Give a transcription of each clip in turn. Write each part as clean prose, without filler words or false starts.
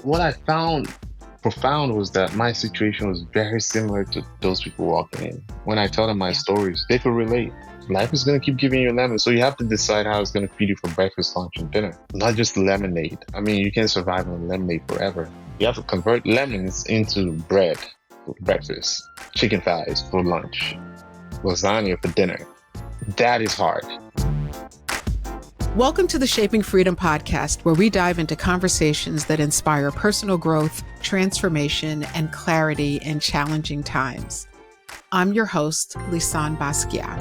What I found profound was that my situation was very similar to those people walking in. When I tell them my Yeah. stories, they could relate. Life is going to keep giving you lemons, so you have to decide how it's going to feed you for breakfast, lunch, and dinner. Not just lemonade. I mean, you can't survive on lemonade forever. You have to convert lemons into bread for breakfast, chicken thighs for lunch, lasagna for dinner. That is hard. Welcome to the Shaping Freedom podcast, where we dive into conversations that inspire personal growth, transformation, and clarity in challenging times. I'm your host, Lisane Basquiat.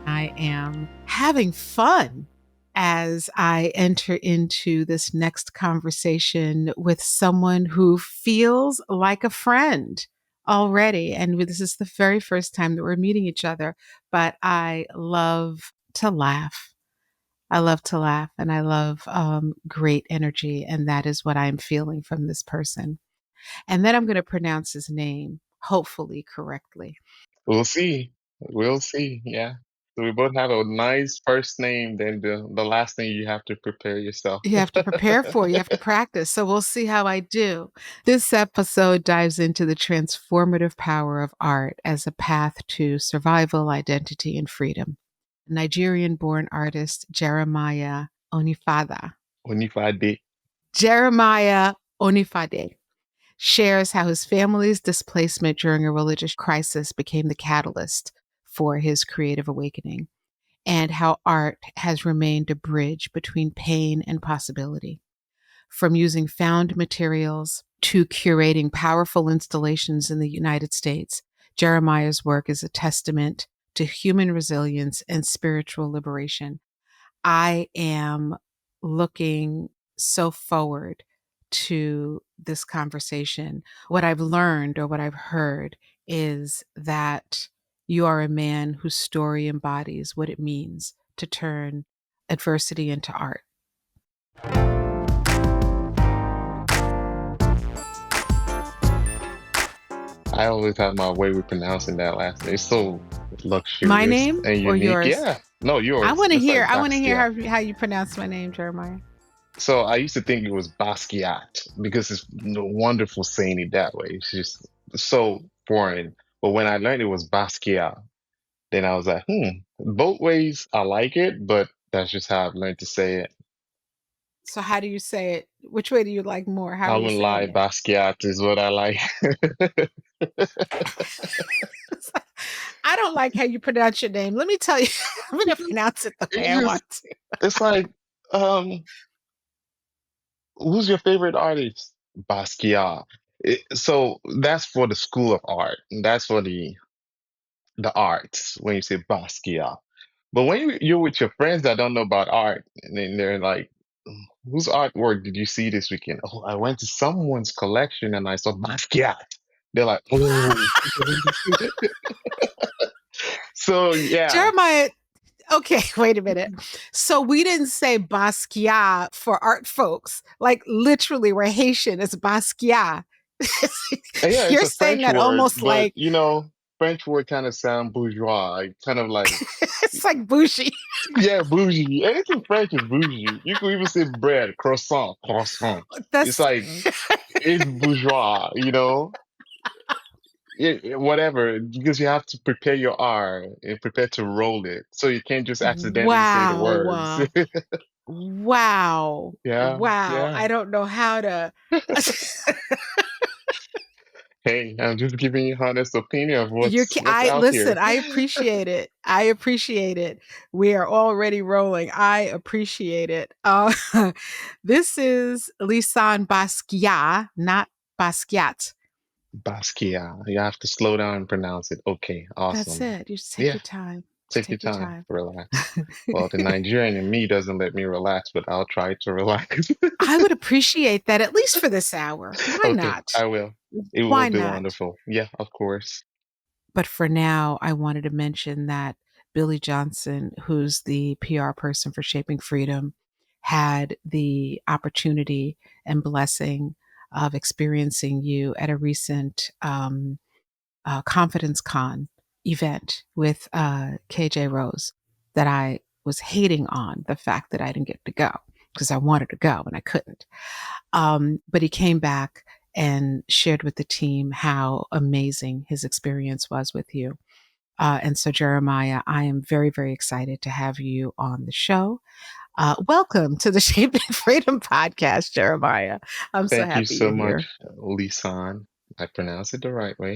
I am having fun as I enter into this next conversation with someone who feels like a friend already. And this is the very first time that we're meeting each other, but I love to laugh. I love to laugh and I love great energy. And that is what I'm feeling from this person. And then I'm going to pronounce his name, hopefully correctly. We'll see. We'll see. Yeah. So we both have a nice first name. Then the last thing you have to prepare yourself. You have to prepare for, you have to practice. So we'll see how I do. This episode dives into the transformative power of art as a path to survival, identity, and freedom. Nigerian-born artist Jeremiah Onifadé. Onifadé. Jeremiah Onifadé shares how his family's displacement during a religious crisis became the catalyst for his creative awakening, and how art has remained a bridge between pain and possibility. From using found materials to curating powerful installations in the United States, Jeremiah's work is a testament to human resilience and spiritual liberation. I am looking so forward to this conversation. What I've learned or what I've heard is that you are a man whose story embodies what it means to turn adversity into art. I always have my way with pronouncing that last name. It's so My luxurious name and or unique. yours? Yeah. No, I yours. want to Just hear. like I want to hear Basquiat. how you pronounce my name, Jeremiah. So I used to think it was Basquiat because it's wonderful saying it that way. It's just so foreign. But when I learned it was Basquiat, then I was like, both ways I like it, but that's just how I've learned to say it. So how do you say it? Which way do you like more? How I are you wouldn't saying lie, it? Basquiat is what I like. I don't like how you pronounce your name. Let me tell you, I'm going to pronounce it the way It's I just, want to. it's like, um, who's your favorite artist? Basquiat. So that's for the school of art. That's for the arts when you say Basquiat. But when you're with your friends that don't know about art, and then they're like, whose artwork did you see this weekend? Oh, I went to someone's collection and I saw Basquiat. They're like, oh. So yeah, Jeremiah, okay, wait a minute. So we didn't say Basquiat for art folks. Like literally, we're Haitian. It's Basquiat. yeah, it's You're a saying French that word, almost but like French word kind of sound bourgeois, kind of like it's like bougie. yeah, bougie. Anything French is bougie. You could even say bread, croissant, croissant. It's That's like it's bourgeois. Whatever, because you have to prepare your R and prepare to roll it. So you can't just accidentally say the words. wow. Wow. Yeah, Wow. yeah. I don't know how to. Hey, I'm just giving you honest opinion of You're, what's I out listen, here. I appreciate it. I appreciate it. We are already rolling. I appreciate it. This is Lisane Basquiat, not Basquiat. Basquiat. You have to slow down and pronounce it. Okay, That's awesome. it. You just take Yeah, your time. Just take your take your time, time. relax. Well, the Nigerian in me doesn't let me relax, but I'll try to relax. I would appreciate that at least for this hour. Why Okay, not? I will. It will Why be not? wonderful. Yeah, of course. But for now, I wanted to mention that Billy Johnson, who's the PR person for Shaping Freedom, had the opportunity and blessing of experiencing you at a recent Confidence Con event with KJ Rose that I was hating on the fact that I didn't get to go. because I wanted to go and I couldn't. But he came back and shared with the team how amazing his experience was with you. And so, Jeremiah, I am very, very excited to have you on the show. Welcome to the Shaping Freedom podcast, Jeremiah. I'm so Thank you happy so you're much, here. Lisan. I pronounced it the right way,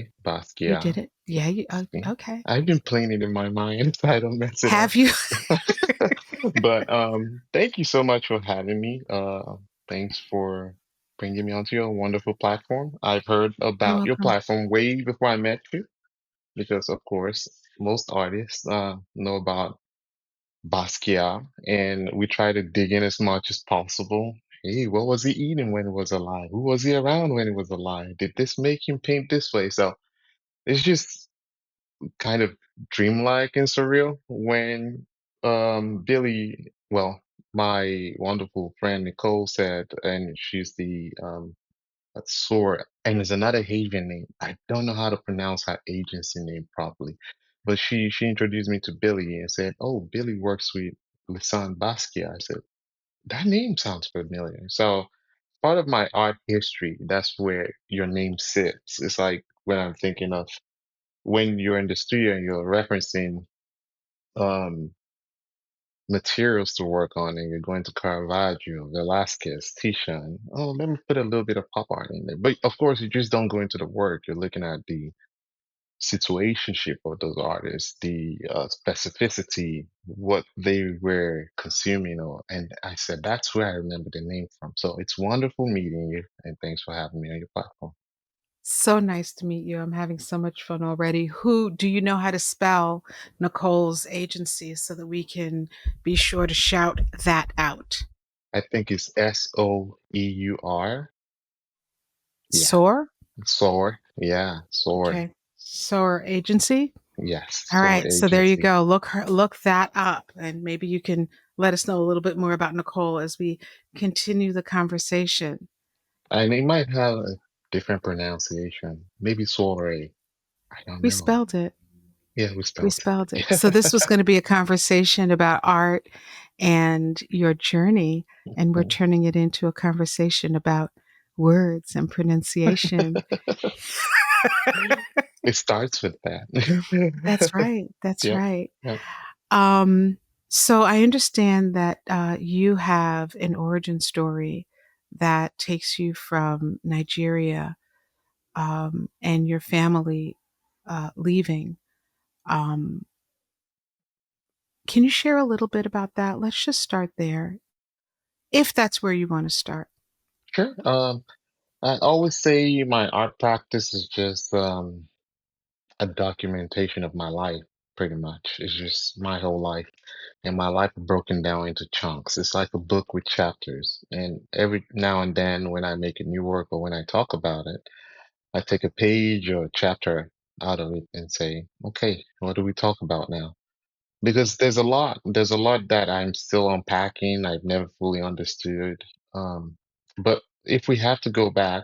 You did Basquiat. it? Yeah, See? okay. I've been playing it in my mind so I don't mess it up. Have you? But thank you so much for having me. Thanks for bringing me onto your wonderful platform. I've heard You're about your welcome. platform way before I met you because, of course, most artists know about Basquiat, and we try to dig in as much as possible. Hey, what was he eating when he was alive? Who was he around when he was alive? Did this make him paint this way? So it's just kind of dreamlike and surreal when Billy, well, my wonderful friend Nicole said, and she's the Sor, and there's another Haitian name. I don't know how to pronounce her agency name properly, but she introduced me to Billy and said, "Oh, Billy works with Lisane Basquiat." I said, "That name sounds familiar." So part of my art history, that's where your name sits. It's like when I'm thinking of when you're in the studio and you're referencing um materials to work on and you're going to Caravaggio, Velasquez, Titian. Oh, let me put a little bit of pop art in there. But of course, you just don't go into the work. You're looking at the situationship of those artists, the specificity, what they were consuming. And I said, that's where I remember the name from. So it's wonderful meeting you. And thanks for having me on your platform. So nice to meet you. I'm having so much fun already. Who do you know how to spell Nicole's agency so that we can be sure to shout that out? I think it's Soeur. Yeah. SOAR? Soar. Yeah. Soar. Okay. SOAR agency? Yes. All Soar right. So there you agency. go. Look that up and maybe you can let us know a little bit more about Nicole as we continue the conversation. And it might have a different pronunciation. Maybe soiree. I don't We know. spelled it. Yeah, we We spelled spelled it. So this was it. going to be a conversation about art and your journey, and we're turning it into a conversation about words and pronunciation. It starts with that. That's right. That's Yep. right. Yep. Um, so I understand that you have an origin story that takes you from Nigeria and your family leaving. Um, can you share a little bit about that? Let's just start there, if that's where you want to start. Sure. I always say my art practice is just a documentation of my life, pretty much. It's just my whole life. And my life broken down into chunks. It's like a book with chapters. And every now and then when I make a new work or when I talk about it, I take a page or a chapter out of it and say, okay, what do we talk about now? Because there's a lot that I'm still unpacking. I've never fully understood. But if we have to go back,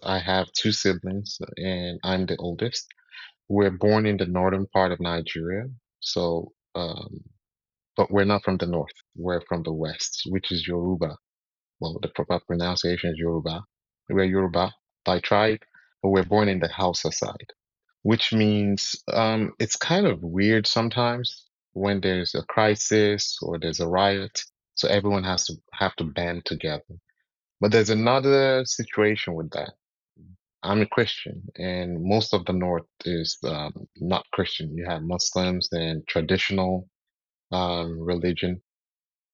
I have two siblings and I'm the oldest. We're born in the northern part of Nigeria. So, but we're not from the north. We're from the west, which is Yoruba. Well, the proper pronunciation is Yoruba. We're Yoruba by tribe, but we're born in the Hausa side, which means it's kind of weird sometimes when there's a crisis or there's a riot, so everyone has to have to band together. But there's another situation with that. I'm a Christian, and most of the North is not Christian. You have Muslims and traditional religion.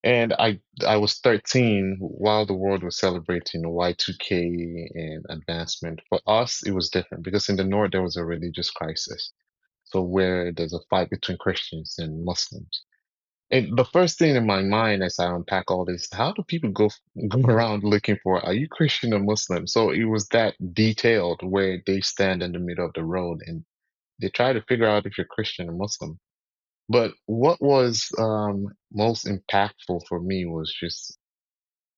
And I was 13 while the world was celebrating Y2K and advancement. For us, it was different because in the North, there was a religious crisis. So where there's a fight between Christians and Muslims. And the first thing in my mind as I unpack all this, how do people go around looking for, are you Christian or Muslim? So it was that detailed where they stand in the middle of the road and they try to figure out if you're Christian or Muslim. But what was most impactful for me was just,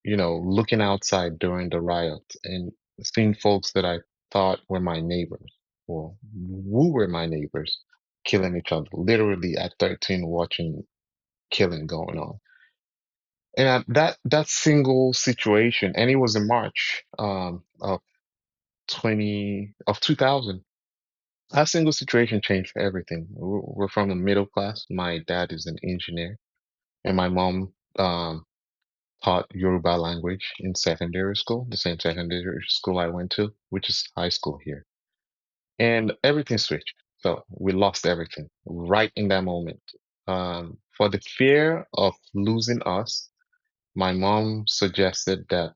looking outside during the riot and seeing folks that I thought were my neighbors or who were my neighbors killing each other, literally at 13 watching killing going on. And that single situation, and it was in March of 2000. That single situation changed everything. We're from the middle class. My dad is an engineer, and my mom taught Yoruba language in secondary school, the same secondary school I went to, which is high school here. And everything switched. So we lost everything right in that moment. For the fear of losing us, my mom suggested that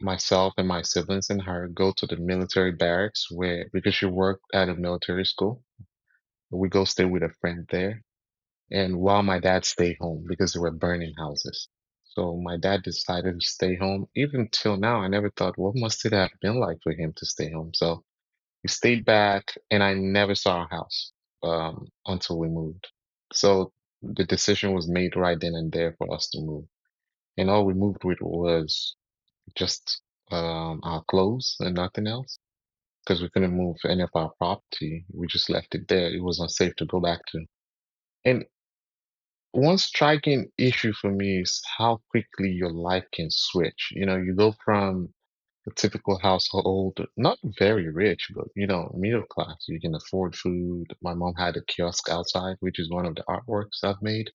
myself and my siblings and her go to the military barracks because she worked at a military school. We go stay with a friend there. And while my dad stayed home because they were burning houses. So my dad decided to stay home. Even till now, I never thought, what must it have been like for him to stay home? So we stayed back and I never saw our house, until we moved. So the decision was made right then and there for us to move. And all we moved with was just, our clothes and nothing else because we couldn't move any of our property. We just left it there. It was unsafe to go back to. And one striking issue for me is how quickly your life can switch. You go from a typical household, not very rich, but middle class. You can afford food. My mom had a kiosk outside, which is one of the artworks I've made.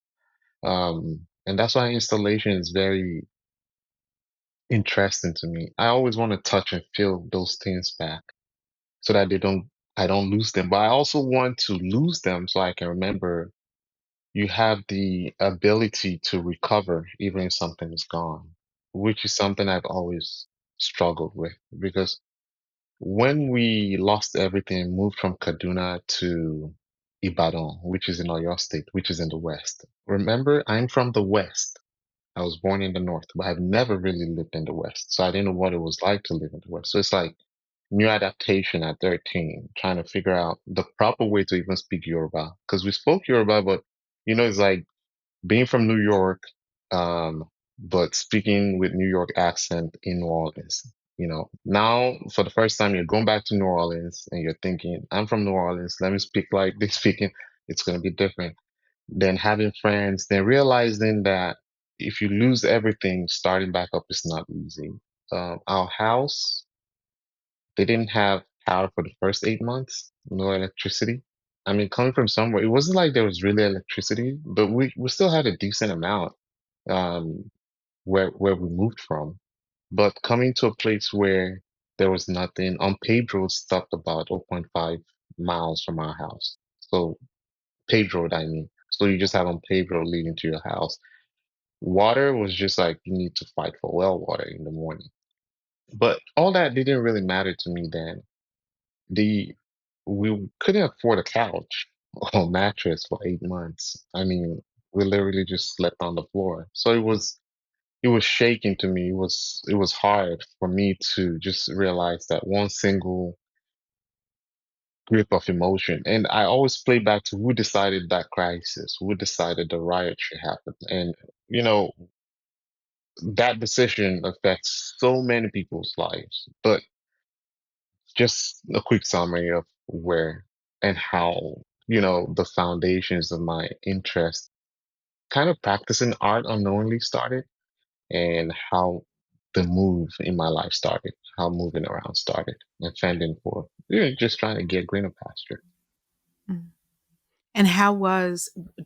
And that's why installation is very interesting to me. I always want to touch and feel those things back so that I don't lose them. But I also want to lose them so I can remember you have the ability to recover even if something is gone, which is something I've always struggled with because when we lost everything and moved from Kaduna to Ibadan, which is in Oyo State, which is in the West. Remember, I'm from the West. I was born in the North, but I've never really lived in the West. So I didn't know what it was like to live in the West. So it's like new adaptation at 13, trying to figure out the proper way to even speak Yoruba. Because we spoke Yoruba, but it's like being from New York, but speaking with New York accent in New Orleans. Now for the first time you're going back to New Orleans and you're thinking, I'm from New Orleans, let me speak like they speaking. It's going to be different. Then having friends, then realizing that if you lose everything, starting back up is not easy. Our house, they didn't have power for the first 8 months, no electricity. I mean, coming from somewhere, it wasn't like there was really electricity, but we still had a decent amount, um, where we moved from. But coming to a place where there was nothing, unpaved roads stopped about zero point 0.5 miles from our house. So paved road, I mean. So you just have unpaved road leading to your house. Water was just like you need to fight for well water in the morning. But all that didn't really matter to me then. The We couldn't afford a couch or mattress for 8 months. I mean, we literally just slept on the floor. So it was shaking to me. It was hard for me to just realize that one single grip of emotion. And I always play back to who decided that crisis, who decided the riot should happen. And, you know, that decision affects so many people's lives. But just a quick summary of where and how, the foundations of my interest kind of practicing art unknowingly started and how the move in my life started, how moving around started and fending for, just trying to get greener pasture. Mm. And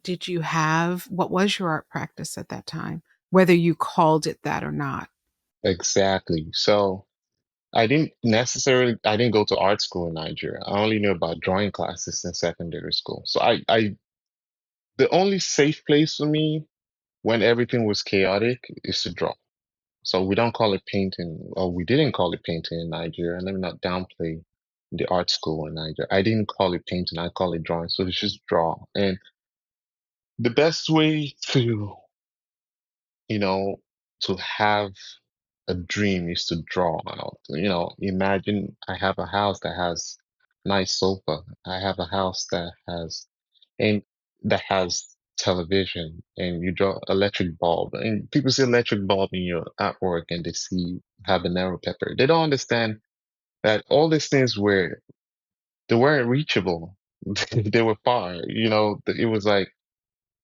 did you what was your art practice at that time, whether you called it that or not? Exactly. So I didn't go to art school in Nigeria. I only knew about drawing classes in secondary school. So the only safe place for me when everything was chaotic is to draw. So we don't call it painting, or we didn't call it painting in Nigeria. Let me not downplay the art school in Nigeria. I didn't call it painting, I call it drawing. So it's just draw. And the best way you know, to have a dream is to draw out. Imagine I have a house that has nice sofa. I have a house and that has television, and you draw electric bulb, and people see electric bulb in your artwork and they see habanero pepper. They don't understand that all these things they weren't reachable. They were far. It was like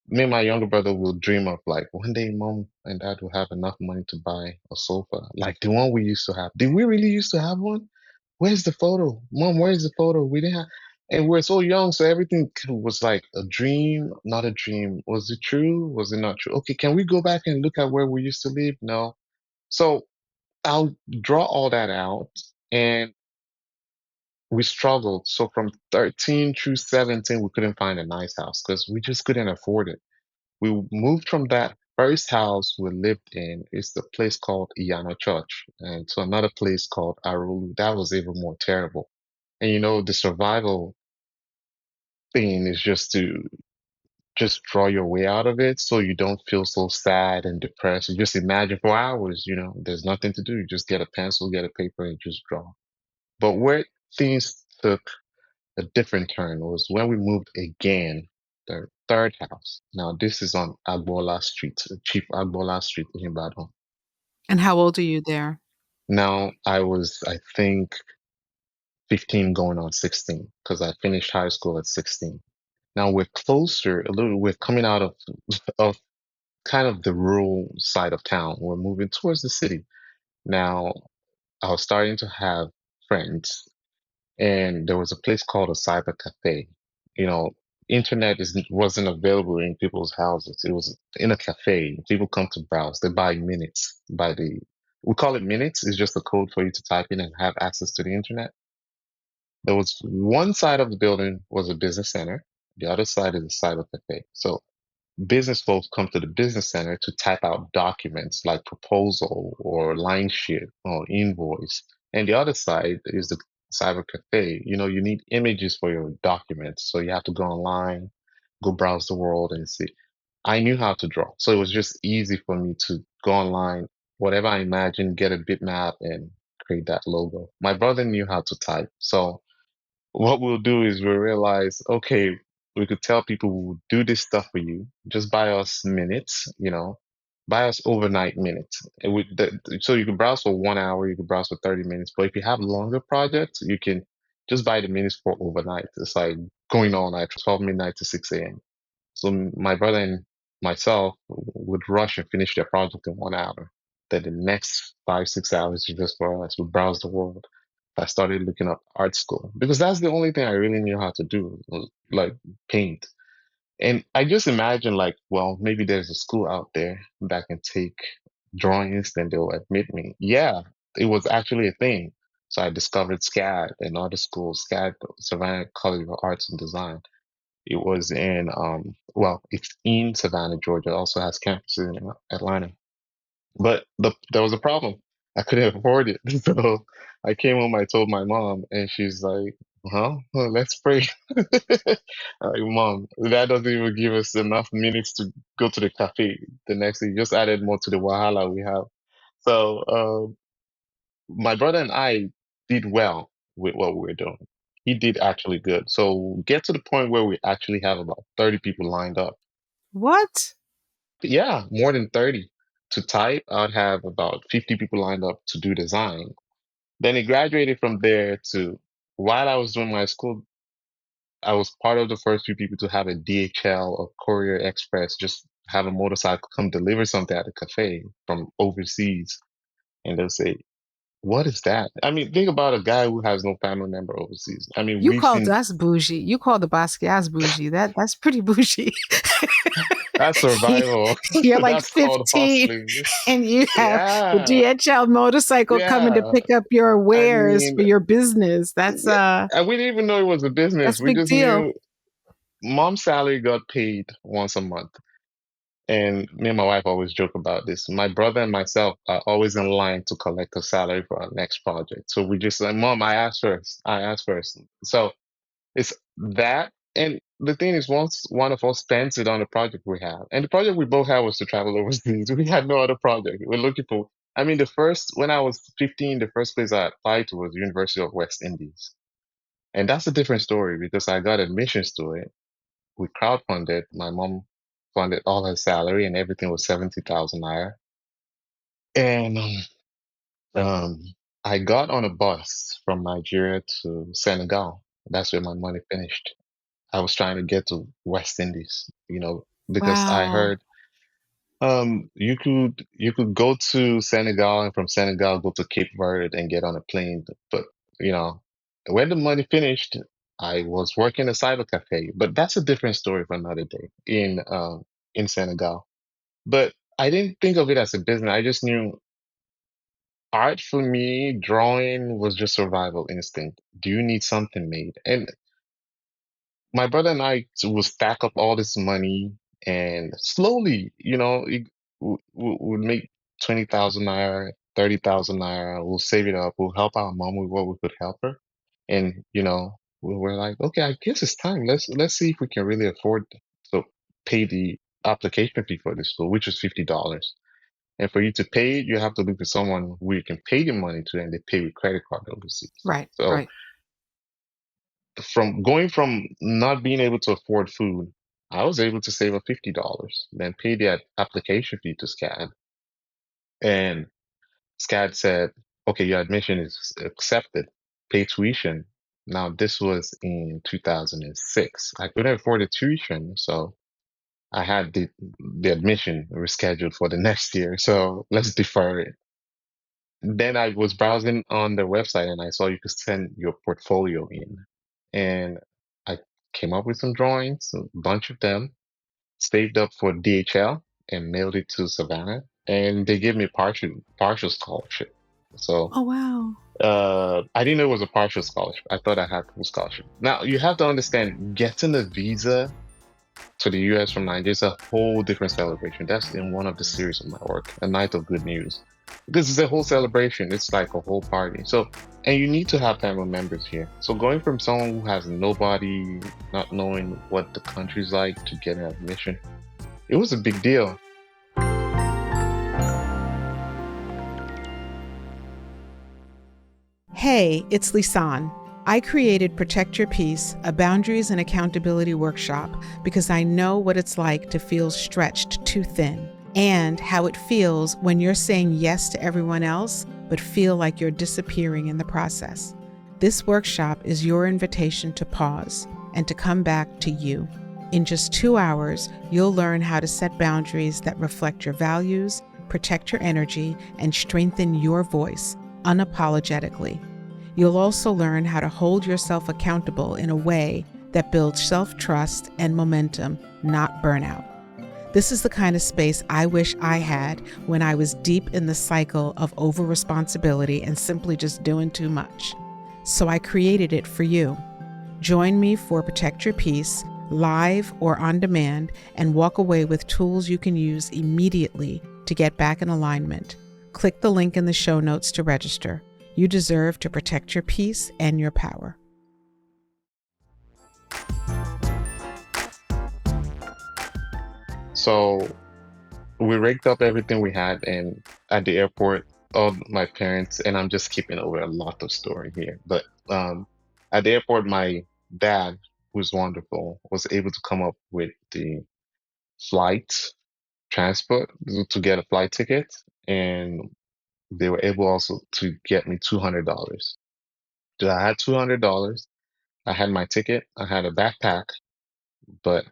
me and my younger brother will dream of like one day mom and dad will have enough money to buy a sofa, like the one we used to have. Did we really used to have one? Where's the photo? Mom, where's the photo? We didn't have, and we're so young, so everything was like a dream, not a dream. Was it true? Was it not true? Okay, can we go back and look at where we used to live? No. So I'll draw all that out, and we struggled. So from 13 through 17, we couldn't find a nice house because we just couldn't afford it. We moved from that first house we lived in is the place called Iyana Church and to another place called Arulu. That was even more terrible. And you know, the survival thing is just to just draw your way out of it so you don't feel so sad and depressed. You just imagine for hours, you know, there's nothing to do. You just get a pencil, get a paper and just draw. But where things took a different turn was when we moved again, the third house. Now this is on Agbola Street, Chief Agbola Street in Ibadan. And how old are you there? Now I was, I think, 15 going on 16 because I finished high school at 16. Now we're closer, a little, we're coming out of kind of the rural side of town. We're moving towards the city. Now I was starting to have friends and there was a place called a cyber cafe. You know, internet wasn't available in people's houses. It was in a cafe. People come to browse. They buy minutes by the, we call it minutes. It's just a code for you to type in and have access to the internet. There was one side of the building was a business center. The other side is a cyber cafe. So business folks come to the business center to type out documents like proposal or line sheet or invoice. And the other side is the cyber cafe. You know, you need images for your documents. So you have to go online, go browse the world and see. I knew how to draw. So it was just easy for me to go online, whatever I imagined, get a bitmap and create that logo. My brother knew how to type. So what we'll do is we'll realize, okay, we could tell people we'll do this stuff for you. Just buy us minutes, you know, buy us overnight minutes. So you can browse for 1 hour, you can browse for 30 minutes. But if you have longer projects, you can just buy the minutes for overnight. It's like going all night, 12 midnight to 6 a.m. So my brother and myself would rush and finish their project in 1 hour. Then the next 5, 6 hours is just for us. We browse the world. I started looking up art school because that's the only thing I really knew how to do, was like paint. And I just imagined like, well, maybe there's a school out there that can take drawings, then they'll admit me. Yeah, it was actually a thing. So I discovered SCAD and other schools, SCAD, Savannah College of Arts and Design. It was in, well, it's in Savannah, Georgia. It also has campuses in Atlanta. But there was a problem. I couldn't afford it. So I came home, I told my mom, and she's like, huh? Well, let's pray. Like, mom, that doesn't even give us enough minutes to go to the cafe the next day. You just added more to the wahala we have. So, my brother and I did well with what we were doing. He did actually good. So get to the point where we actually have about 30 people lined up. What? Yeah, more than 30 to type. I'd have about 50 people lined up to do design. Then it graduated from there to while I was doing my school, I was part of the first few people to have a DHL or Courier Express, just have a motorcycle come deliver something at a cafe from overseas. And they'll say, what is that? I mean, think about a guy who has no family member overseas. I mean, You we've called seen us bougie. You called the Basquiat's bougie. That's pretty bougie. that's You- survival. You're like That's called 15 hustling. and you have the Yeah. DHL motorcycle coming to Yeah. pick up your I wares mean, for your business. That's yeah, and we didn't even know it was a business. that's a We big just deal. knew mom's salary got paid once a month. And me and my wife always joke about this. My brother and myself are always in line to collect a salary for our next project. So we just like, Mom, I asked first. I asked first. So it's that. And the thing is, once one of us spends it on a project we have, and the project we both had was to travel overseas. We had no other project. We're looking for, I mean, when I was 15, the first place I applied to was University of West Indies. And that's a different story because I got admissions to it. We crowdfunded. My mom funded all her salary and everything was 70,000 naira. And um, I got on a bus from Nigeria to Senegal. That's where my money finished. I was trying to get to West Indies, you know. because I Wow. heard you could go to Senegal and from Senegal go to Cape Verde and get on a plane. But you know, when the money finished, I was working a cyber cafe. But that's a different story for another day in Senegal. But I didn't think of it as a business. I just knew art for me, drawing was just survival instinct. Do you need something made? And my brother and I will stack up all this money and slowly, we'll make 20,000 naira, 30,000 naira. We'll save it up. We'll help our mom with what we could help her. And, we're like, okay, I guess it's time. Let's see if we can really afford to pay the application fee for this school, which is $50. And for you to pay it, you have to look for someone who you can pay the money to, and they pay with credit card overseas. Right, So right. from going from not being able to afford food, I was able to save up $50, then pay the application fee to SCAD. And SCAD said, okay, your admission is accepted. Pay tuition. Now, this was in 2006. I couldn't afford the tuition, so I had the admission rescheduled for the next year. So let's defer it. Then I was browsing on their website and I saw you could send your portfolio in. And I came up with some drawings, a bunch of them, saved up for DHL and mailed it to Savannah. And they gave me a partial scholarship. So Oh, wow. I didn't know it was a partial scholarship. I thought I had full scholarship. Now you have to understand, getting a visa to the US from Nigeria is a whole different celebration. That's in one of the series of my work, A Night of Good News. Because it's a whole celebration. It's like a whole party. So, and you need to have family members here. So going from someone who has nobody, not knowing what the country's like to get an admission, it was a big deal. Hey, it's Lisane. I created Protect Your Peace, a boundaries and accountability workshop, because I know what it's like to feel stretched too thin and how it feels when you're saying yes to everyone else, but feel like you're disappearing in the process. This workshop is your invitation to pause and to come back to you. In just 2 hours, you'll learn how to set boundaries that reflect your values, protect your energy, and strengthen your voice unapologetically. You'll also learn how to hold yourself accountable in a way that builds self-trust and momentum, not burnout. This is the kind of space I wish I had when I was deep in the cycle of over-responsibility and simply just doing too much. So I created it for you. Join me for Protect Your Peace, live or on demand, and walk away with tools you can use immediately to get back in alignment. Click the link in the show notes to register. You deserve to protect your peace and your power. So we raked up everything we had, and at the airport, all my parents, and I'm just skipping over a lot of story here, but at the airport, my dad, who's wonderful, was able to come up with the flight transport to get a flight ticket, and they were able also to get me $200. So I had $200. I had my ticket. I had a backpack, but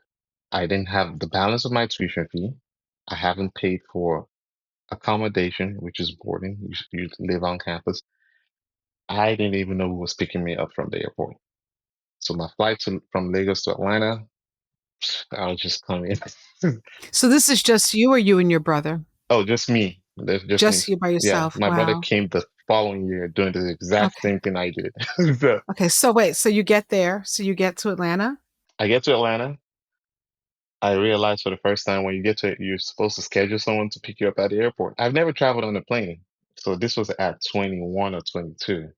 I didn't have the balance of my tuition fee. I haven't paid for accommodation, which is boarding. You live on campus. I didn't even know who was picking me up from the airport. So my flight from Lagos to Atlanta, I was just coming. So this is just you or you and your brother? Oh, just me. There's just me. Just you by Yeah, yourself. my brother Wow. came the following year doing the exact Okay. same thing I did. So Okay. So wait, so you get there. So you get to Atlanta? I get to Atlanta. I realized for the first time when you get to it, you're supposed to schedule someone to pick you up at the airport. I've never traveled on a plane. So this was at 21 or 22.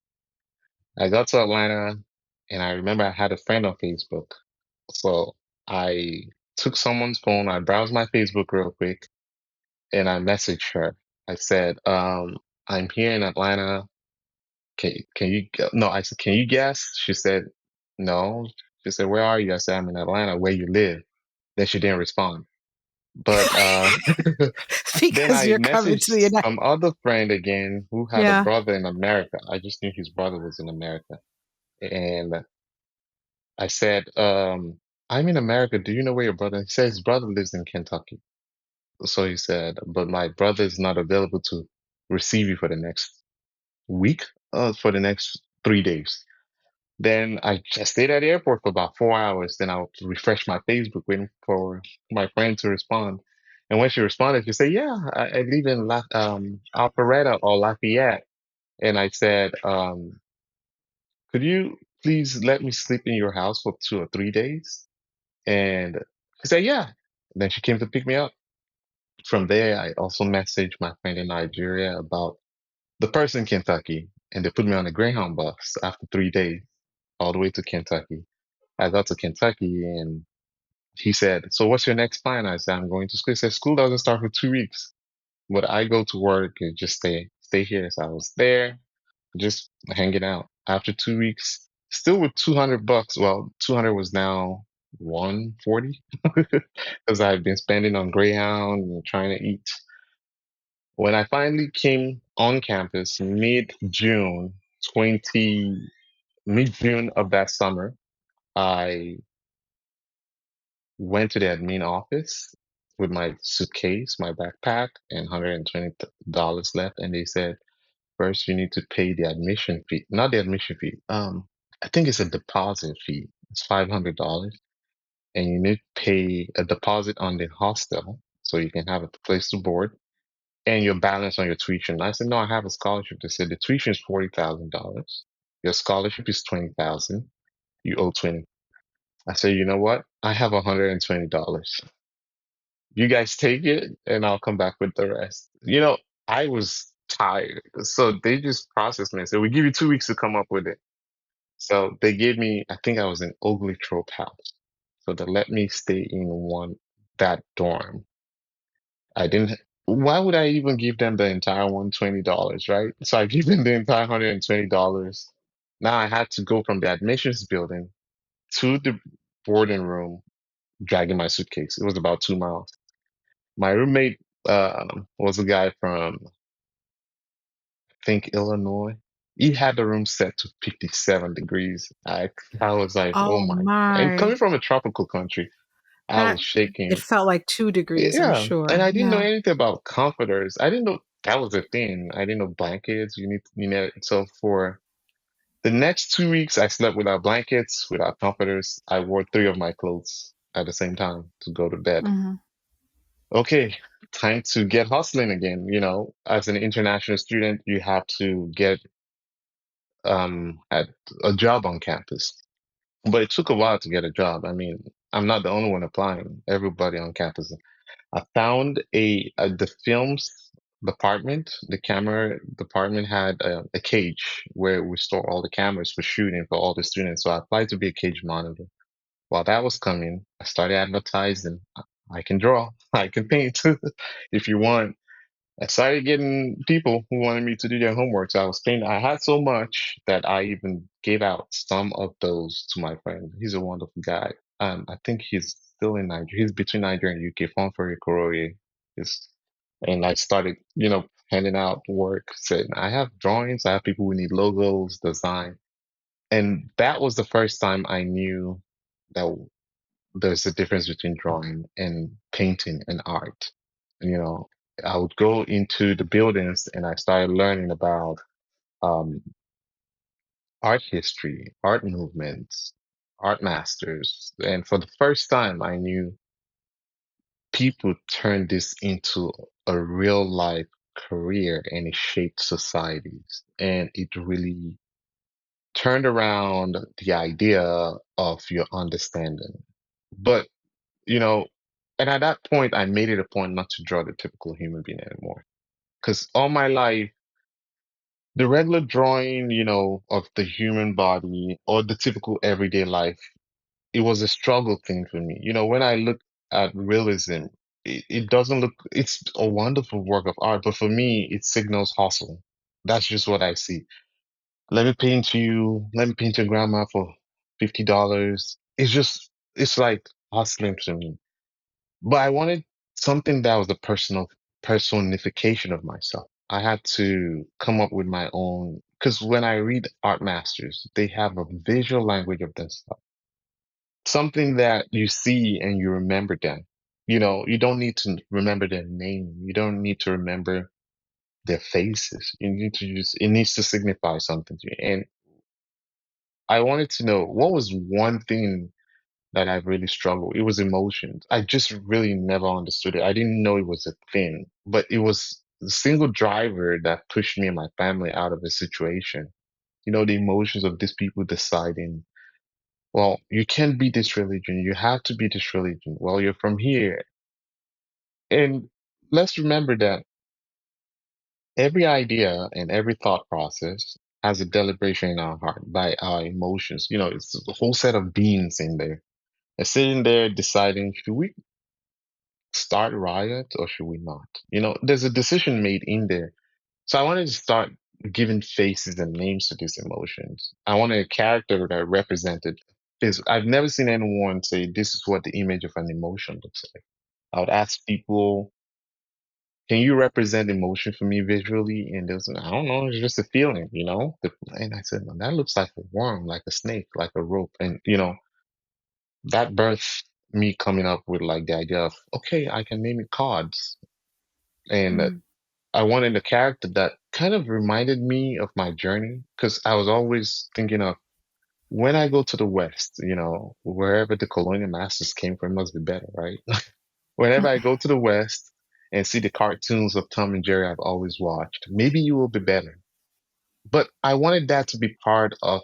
I got to Atlanta and I remember I had a friend on Facebook. So I took someone's phone, I browsed my Facebook real quick, and I messaged her. I said, I'm here in Atlanta. Can you, no, I said, can you guess? She said, no. She said, where are you? I said, I'm in Atlanta, where you live. Then she didn't respond. But then Because I you're coming to the messaged United. some other friend again who had a Yeah. brother in America. I just knew his brother was in America. And I said, I'm in America. Do you know where your brother? He said his brother lives in Kentucky. So he said, but my brother is not available to receive you for the next week, for the next 3 days. Then I just stayed at the airport for about 4 hours. Then I'll refresh my Facebook waiting for my friend to respond. And when she responded, she said, yeah, I live in Alpharetta or Lafayette. And I said, could you please let me sleep in your house for 2 or 3 days? And she said, yeah. Then she came to pick me up. From there, I also messaged my friend in Nigeria about the person in Kentucky, and they put me on a Greyhound bus after 3 days all the way to Kentucky. I got to Kentucky and he said, so what's your next plan? I said, I'm going to school. He said, school doesn't start for 2 weeks, but I go to work and just stay here. So I was there, just hanging out. After 2 weeks, still with 200 bucks. Well, 200 was now 140 because I've been spending on Greyhound and trying to eat. When I finally came on campus mid-June, 20, mid-June of that summer, I went to the admin office with my suitcase, my backpack, and $120 left. And they said, first you need to pay the admission fee, not the admission fee. I think it's a deposit fee. It's $500 and you need to pay a deposit on the hostel so you can have a place to board and your balance on your tuition. I said, no, I have a scholarship. They said the tuition is $40,000. Your scholarship is 20,000. You owe 20. I said, you know what? I have $120. You guys take it and I'll come back with the rest. I was tired. So they just processed me and said, we give you 2 weeks to come up with it. So they gave me, I think I was in Oglethorpe House. So they let me stay in that dorm. I didn't, why would I even give them the entire $120, right? So I gave them the entire $120. Now I had to go from the admissions building to the boarding room, dragging my suitcase. It was about 2 miles. My roommate was a guy from, I think, Illinois. He had the room set to 57 degrees. I was like, oh Oh my. And my. coming from a tropical country, I was That it shaking. felt like 2 degrees, I'm Yeah. And sure. I didn't know Yeah. anything about comforters. I didn't know that was a thing. I didn't know blankets. So for the next 2 weeks, I slept without blankets, without comforters. I wore three of my clothes at the same time to go to bed. Mhm. Okay, time to get hustling again. As an international student, you have to get at a job on campus. But it took a while to get a job. I mean, I'm not the only one applying. Everybody on campus. I found the films department, the camera department had a cage where we store all the cameras for shooting for all the students. So I applied to be a cage monitor. While that was coming, I started advertising. I can draw, I can paint if you want. I started getting people who wanted me to do their homework. So I was paying. I had so much that I even gave out some of those to my friend. He's a wonderful guy. I think he's still in Nigeria. He's between Nigeria and UK. Fonferi Koroye. Is, and I started, handing out work. Said I have drawings. I have people who need logos, design, and that was the first time I knew that there's a difference between drawing and painting and art. You know, I would go into the buildings and I started learning about um, art history, art movements, art masters. And for the first time, I knew people turned this into a real life career and it shaped societies. And it really turned around the idea of your understanding. But you know, and at that point, I made it a point not to draw the typical human being anymore. Because all my life, the regular drawing, of the human body or the typical everyday life, it was a struggle thing for me. When I look at realism, it doesn't look, it's a wonderful work of art, but for me, it signals hustle. That's just what I see. Let me paint your grandma for $50. It's like hustling to me. But I wanted something that was a personal personification of myself. I had to come up with my own, because when I read art masters, they have a visual language of themselves. something that you see and you remember them. You know, you don't need to remember their name. You don't need to remember their faces. You need to just, it needs to signify something to you. And I wanted to know what was one thing that I've really struggled. It was emotions. I just really never understood it. I didn't know it was a thing, but it was the single driver that pushed me and my family out of a situation. You know, the emotions of these people deciding, well, you can't be this religion. You have to be this religion. Well, you're from here. And let's remember that every idea and every thought process has a deliberation in our heart by our emotions. You know, it's a whole set of beings in there. And sitting there deciding, should we start a riot or should we not? You know, there's a decision made in there. So I wanted to start giving faces and names to these emotions. I wanted a character that represented this. I've never seen anyone say this is what the image of an emotion looks like. I would ask people, can you represent emotion for me visually? And there's, I don't know, it's just a feeling, you know? And I said, "Man, that looks like a worm, like a snake, like a rope." And, you know, that birthed me coming up with like the idea of, okay, I can name it cards. And Mm. I wanted a character that kind of reminded me of my journey because I was always thinking of when I go to the West, you know, wherever the colonial masters came from must be better, right? Whenever I go to the West and see the cartoons of Tom and Jerry I've always watched, maybe you will be better. But I wanted that to be part of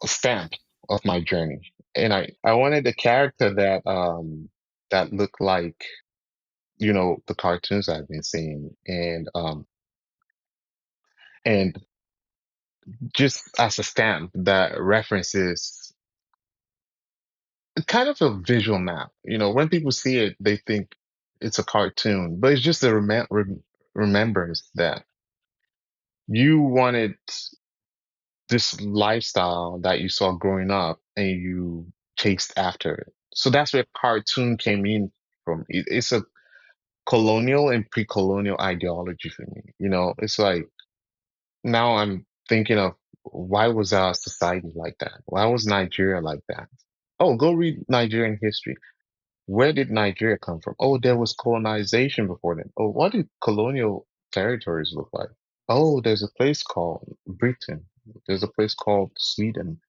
a stamp of my journey. And I wanted a character that looked like, you know, the cartoons I've been seeing and just as a stamp that references kind of a visual map. You know, when people see it, they think it's a cartoon, but it's just a remembrance that you wanted this lifestyle that you saw growing up and you chased after it. So that's where cartoon came in from. It's a colonial and pre-colonial ideology for me. You know, it's like now I'm thinking of why was our society like that? Why was Nigeria like that? Oh, go read Nigerian history. Where did Nigeria come from? Oh, there was colonization before then. Oh, what did colonial territories look like? Oh, there's a place called Britain. There's a place called Sweden.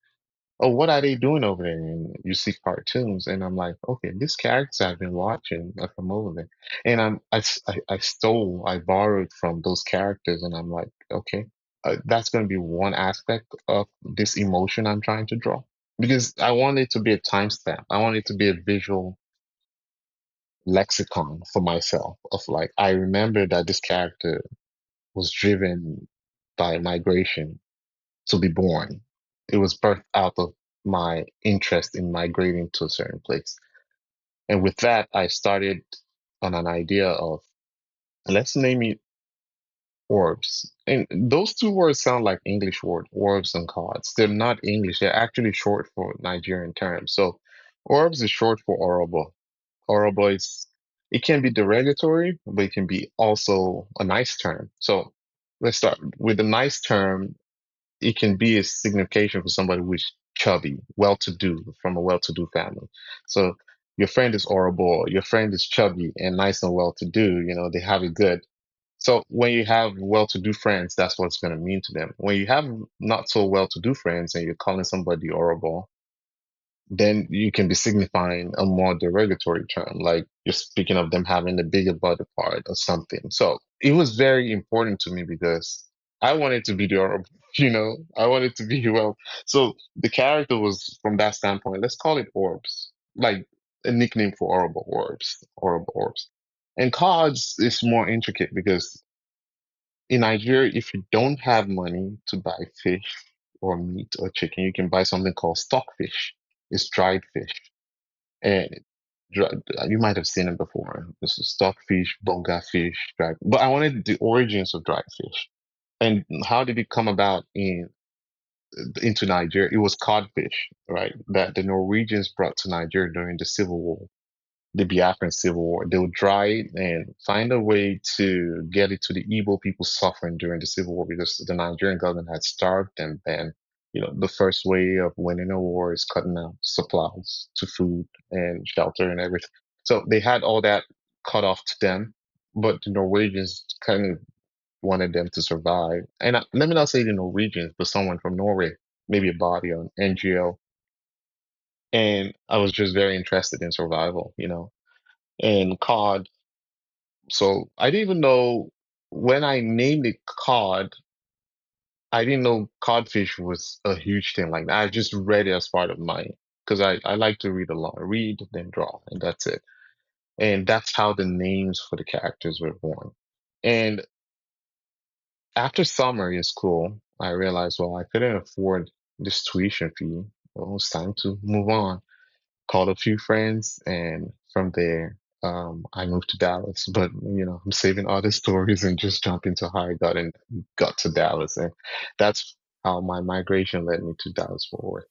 Oh, what are they doing over there? And you see cartoons, and I'm like, okay, these characters I've been watching are from over there, and I stole, I borrowed from those characters, and I'm like, okay, that's going to be one aspect of this emotion I'm trying to draw because I want it to be a timestamp. I want it to be a visual lexicon for myself of like, I remember that this character was driven by migration to be born. It was birthed out of my interest in migrating to a certain place. And with that, I started on an idea of let's name it orbs. And those two words sound like English word, orbs and cards. They're not English. They're actually short for Nigerian terms. So orbs is short for Orobo. Orobo is, it can be derogatory, but it can be also a nice term. So let's start with the nice term. It can be a signification for somebody who's chubby, well-to-do, from a well-to-do family. So your friend is horrible, your friend is chubby and nice and well-to-do, you know, they have it good. So when you have well-to-do friends, that's what it's going to mean to them. When you have not so well-to-do friends and you're calling somebody horrible, then you can be signifying a more derogatory term, like you're speaking of them having the bigger body part or something. So it was very important to me because I wanted to be the, you know, I wanted to be well. So the character was from that standpoint. Let's call it orbs, like a nickname for horrible orbs. And cards is more intricate because in Nigeria, if you don't have money to buy fish or meat or chicken, you can buy something called stockfish. It's dried fish. And dry, you might have seen it before. This is stockfish, bonga fish, dried. But I wanted the origins of dried fish. And how did it come about into Nigeria? It was codfish, right? That the Norwegians brought to Nigeria during the Civil War, the Biafran Civil War. They would dry it and find a way to get it to the Igbo people suffering during the Civil War because the Nigerian government had starved them then. the first way of winning a war is cutting out supplies to food and shelter and everything. So they had all that cut off to them, but the Norwegians kind of wanted them to survive. And let me not say the Norwegians, but someone from Norway, maybe a body or an NGO. And I was just very interested in survival, and cod. So I didn't even know when I named it cod, I didn't know codfish was a huge thing like that. I just read it as part of because I like to read a lot, read, then draw, and that's it. And that's how the names for the characters were born. And after summer in school, I realized, well, I couldn't afford this tuition fee. Well, it was time to move on. Called a few friends, and from there, I moved to Dallas. But I'm saving all the stories and just jump into how I got to Dallas, and that's how my migration led me to Dallas Fort Worth.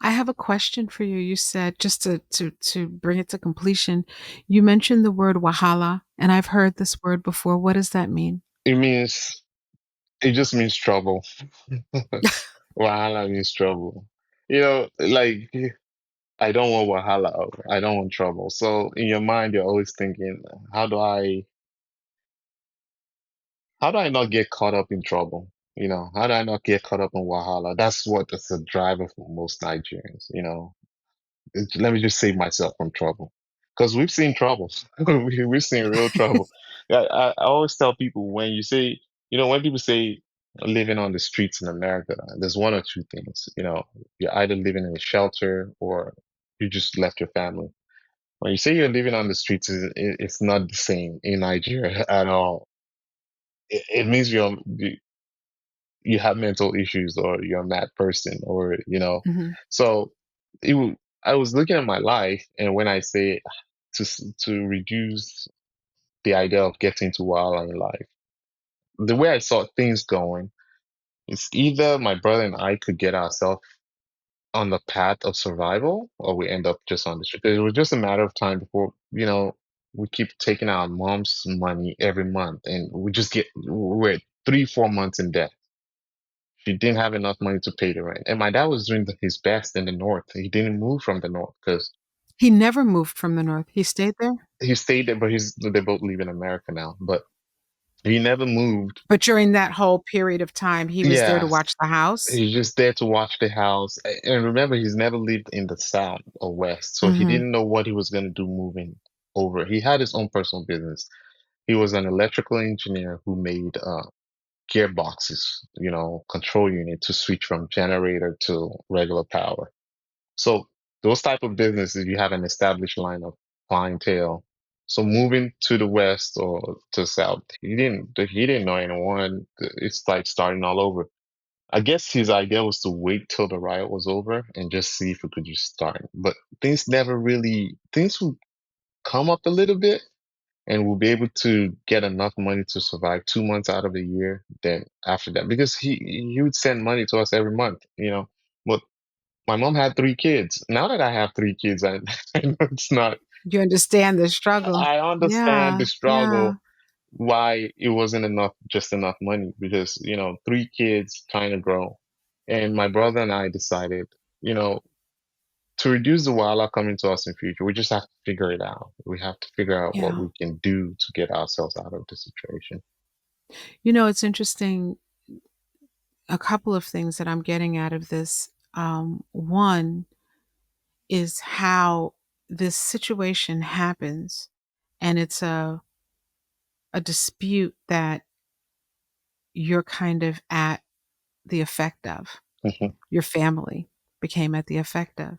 I have a question for you. You said, just to bring it to completion, you mentioned the word wahala, and I've heard this word before. What does that mean? It means it just means trouble. Wahala means trouble. Like I don't want wahala. I don't want trouble. So in your mind, you're always thinking, how do I how do I not get caught up in trouble? How do I not get caught up in wahala? That's what is a driver for most Nigerians. Let me just save myself from trouble. Because we've seen trouble. We've seen real trouble. I always tell people when people say living on the streets in America, there's one or two things. You're either living in a shelter or you just left your family. When you say you're living on the streets, it's not the same in Nigeria at all. It means you have mental issues or you're a mad person or. Mhm. So I was looking at my life, and when I say to reduce the idea of getting to wild in life, the way I saw things going is either my brother and I could get ourselves on the path of survival or we end up just on the street. It was just a matter of time before we keep taking our mom's money every month and we're 3, 4 months in debt. She didn't have enough money to pay the rent. And my dad was doing his best in the north. He didn't move from the north because He never moved from the North. He stayed there? he stayed there, but they both live in America now. But he never moved. But during that whole period of time, he was there to Yeah, watch the house? he's just there to watch the house. And remember, he's never lived in the South or West, so he Mhm. didn't know what he was going to do moving over. He had his own personal business. He was an electrical engineer who made gearboxes, control unit to switch from generator to regular power. So those type of businesses, you have an established line of clientele. So moving to the west or to the south, he didn't know anyone. It's like starting all over. I guess his idea was to wait till the riot was over and just see if we could just start. But things would come up a little bit and we'll be able to get enough money to survive 2 months out of the year. Then after that, because he would send money to us every month. But my mom had 3 kids. Now that I have 3 kids, I know it's not. You understand the struggle. I understand Yeah, the yeah. struggle, why it wasn't just enough money, because 3 kids trying to grow, and my brother and I decided, you know, to reduce the wildlife coming to us in future, we just have to figure it out. We have to figure out what Yeah. we can do to get ourselves out of the situation. It's interesting, a couple of things that I'm getting out of this. One is how this situation happens, and it's a dispute that you're kind of at the effect of. Hmm. Your family became at the effect of.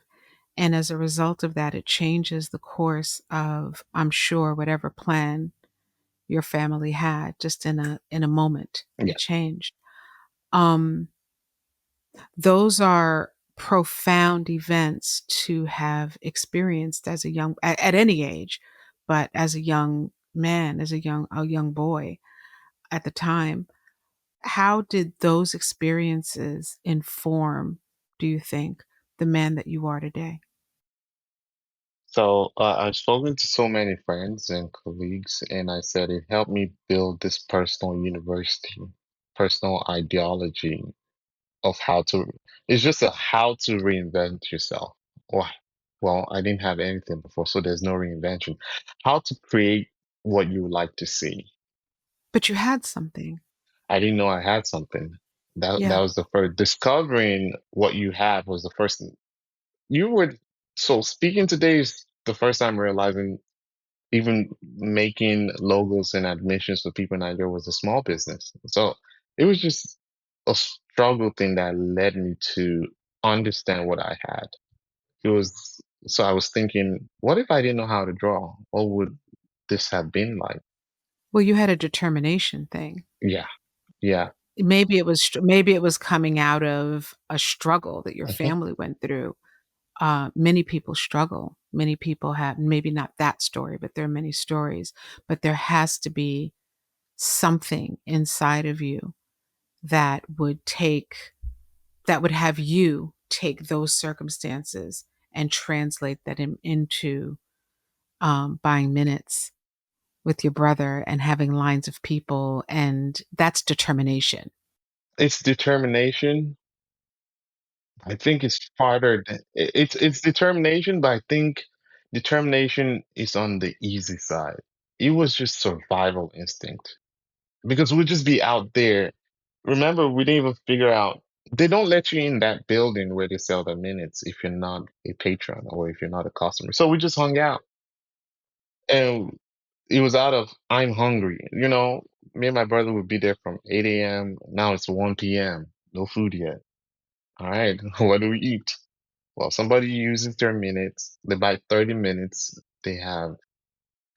And as a result of that, it changes the course of, I'm sure, whatever plan your family had, just in a moment. Yeah. It changed. Um, those are profound events to have experienced as a at any age, but as a young man, as a young boy at the time. How did those experiences inform, do you think, the man that you are today? So I've spoken to so many friends and colleagues, and I said it helped me build this personal university, personal ideology of how to, it's just a how to reinvent yourself. Or, well, I didn't have anything before, so there's no reinvention. How to create what you would like to see. But you had something. I didn't know I had something. That Yeah. was the first. Discovering what you have was the first. You were, so speaking today is the first time realizing even making logos and admissions for people in Nigeria was a small business. So it was just a struggle thing that led me to understand what I had. It was, so I was thinking, what if I didn't know how to draw? What would this have been like? Well, you had a determination thing. Yeah, yeah. Maybe it was coming out of a struggle that your Mhm. family went through. Many people struggle. Many people have maybe not that story, but there are many stories. But there has to be something inside of you that would have you take those circumstances and translate that into buying minutes with your brother and having lines of people, and that's determination. It's determination. I think it's farther than it's determination, but I think determination is on the easy side. It was just survival instinct because we'd just be out there. Remember, we didn't even figure out, they don't let you in that building where they sell the minutes if you're not a patron or if you're not a customer. So we just hung out, and it was out of I'm hungry. Me and my brother would be there from 8 a.m. Now it's 1 p.m. No food yet. All right, what do we eat? Well, somebody uses their minutes. They buy 30 minutes. They have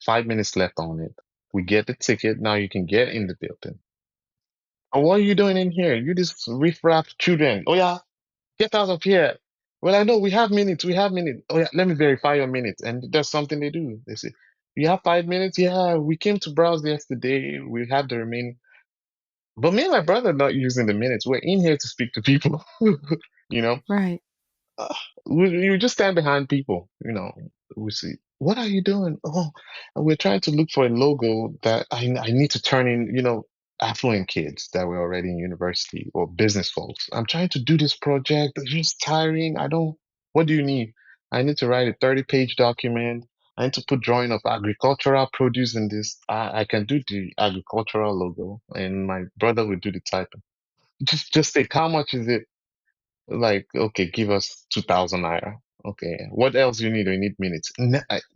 5 minutes left on it. We get the ticket. Now you can get in the building. Oh, what are you doing in here? You just riffraff children. Oh yeah, get out of here. Well, I know we have minutes. We have minutes. Oh yeah, let me verify your minutes. And that's something they do. They say, you have 5 minutes? Yeah, we came to browse yesterday. We have the remaining. But me and my brother are not using the minutes. We're in here to speak to people. you know? Right. uh, we just stand behind people, we see, what are you doing? Oh, and we're trying to look for a logo that I need to turn in, affluent kids that were already in university or business folks. I'm trying to do this project. It's just tiring. What do you need? I need to write a 30-page document. I need to put drawing of agricultural produce in this. I can do the agricultural logo and my brother will do the typing. Just think, how much is it? Like, okay, give us 2,000 naira. Okay, what else you need? We need minutes.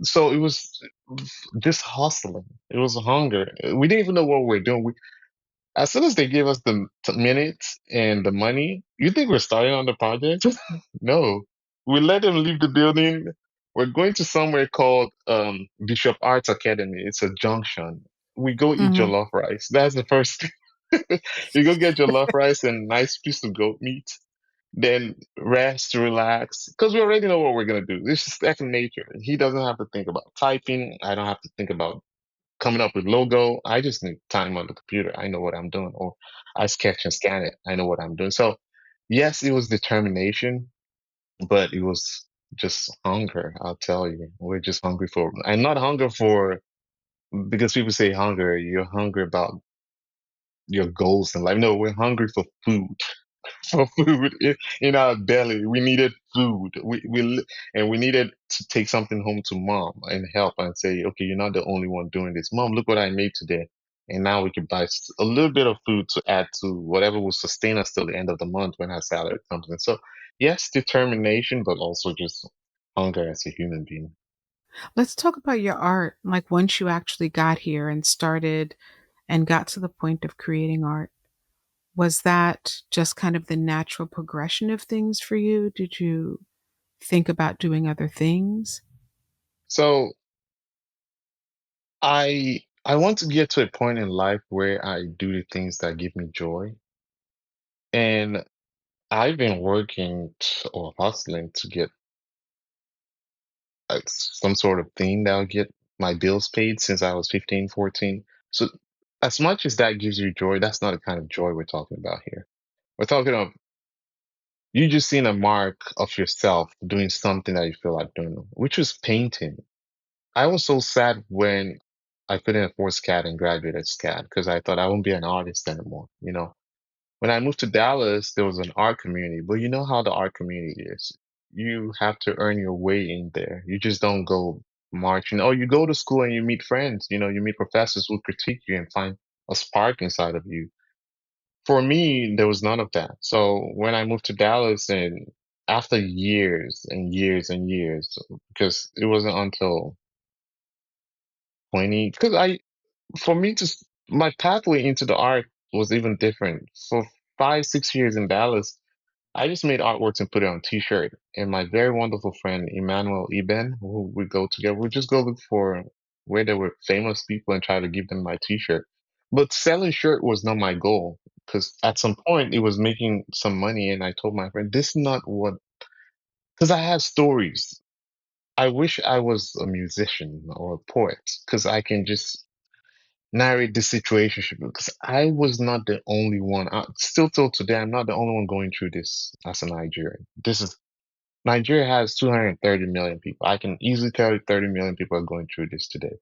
So it was just hustling. It was hunger. We didn't even know what we were doing. As soon as they gave us the minutes and the money, you think we're starting on the project? No, we let them leave the building. We're going to somewhere called Bishop Arts Academy. It's a junction. We go eat Hmm. jollof rice. That's the first. You go get jollof rice and nice piece of goat meat, then rest, relax, because we already know what we're gonna do. This is second nature. He doesn't have to think about typing. I don't have to think about coming up with logo. I just need time on the computer. I know what I'm doing, or I sketch and scan it. I know what I'm doing. So, yes, it was determination, but it was just hunger. I'll tell you, we're just hungry for, and not hunger for because people say hunger. You're hungry about your goals in life. No, we're hungry for food. For food in our belly. We needed food. And we needed to take something home to mom and help and say, okay, you're not the only one doing this. Mom, look what I made today. And now we can buy a little bit of food to add to whatever will sustain us till the end of the month when our salary comes in. So yes, determination, but also just hunger as a human being. Let's talk about your art. Like once you actually got here and started and got to the point of creating art, was that just kind of the natural progression of things for you? Did you think about doing other things? So I want to get to a point in life where I do the things that give me joy. And I've been working or hustling to get some sort of thing that'll get my bills paid since I was 15, 14. So as much as that gives you joy, that's not the kind of joy we're talking about here. We're talking of you just seeing a mark of yourself doing something that you feel like doing, which was painting. I was so sad when I couldn't afford SCAD and graduated SCAD because I thought I wouldn't be an artist anymore. When I moved to Dallas, there was an art community, but you know how the art community is. You have to earn your way in there. You just don't go marching. Oh, you go to school and you meet friends. You meet professors who critique you and find a spark inside of you. For me, there was none of that. So when I moved to Dallas and after years and years and years, because it wasn't until 20, because for me my pathway into the art was even different. For 5, 6 years in Dallas, I just made artworks and put it on t-shirt. And my very wonderful friend, Emmanuel Eben, who would go together, would just go look for where there were famous people and try to give them my t-shirt. But selling shirt was not my goal because at some point it was making some money. And I told my friend, this is not what, because I had stories. I wish I was a musician or a poet because I can just narrate the situation because I was not the only one. Still till today, I'm not the only one going through this as a Nigerian. Nigeria has 230 million people. I can easily tell you 30 million people are going through this today.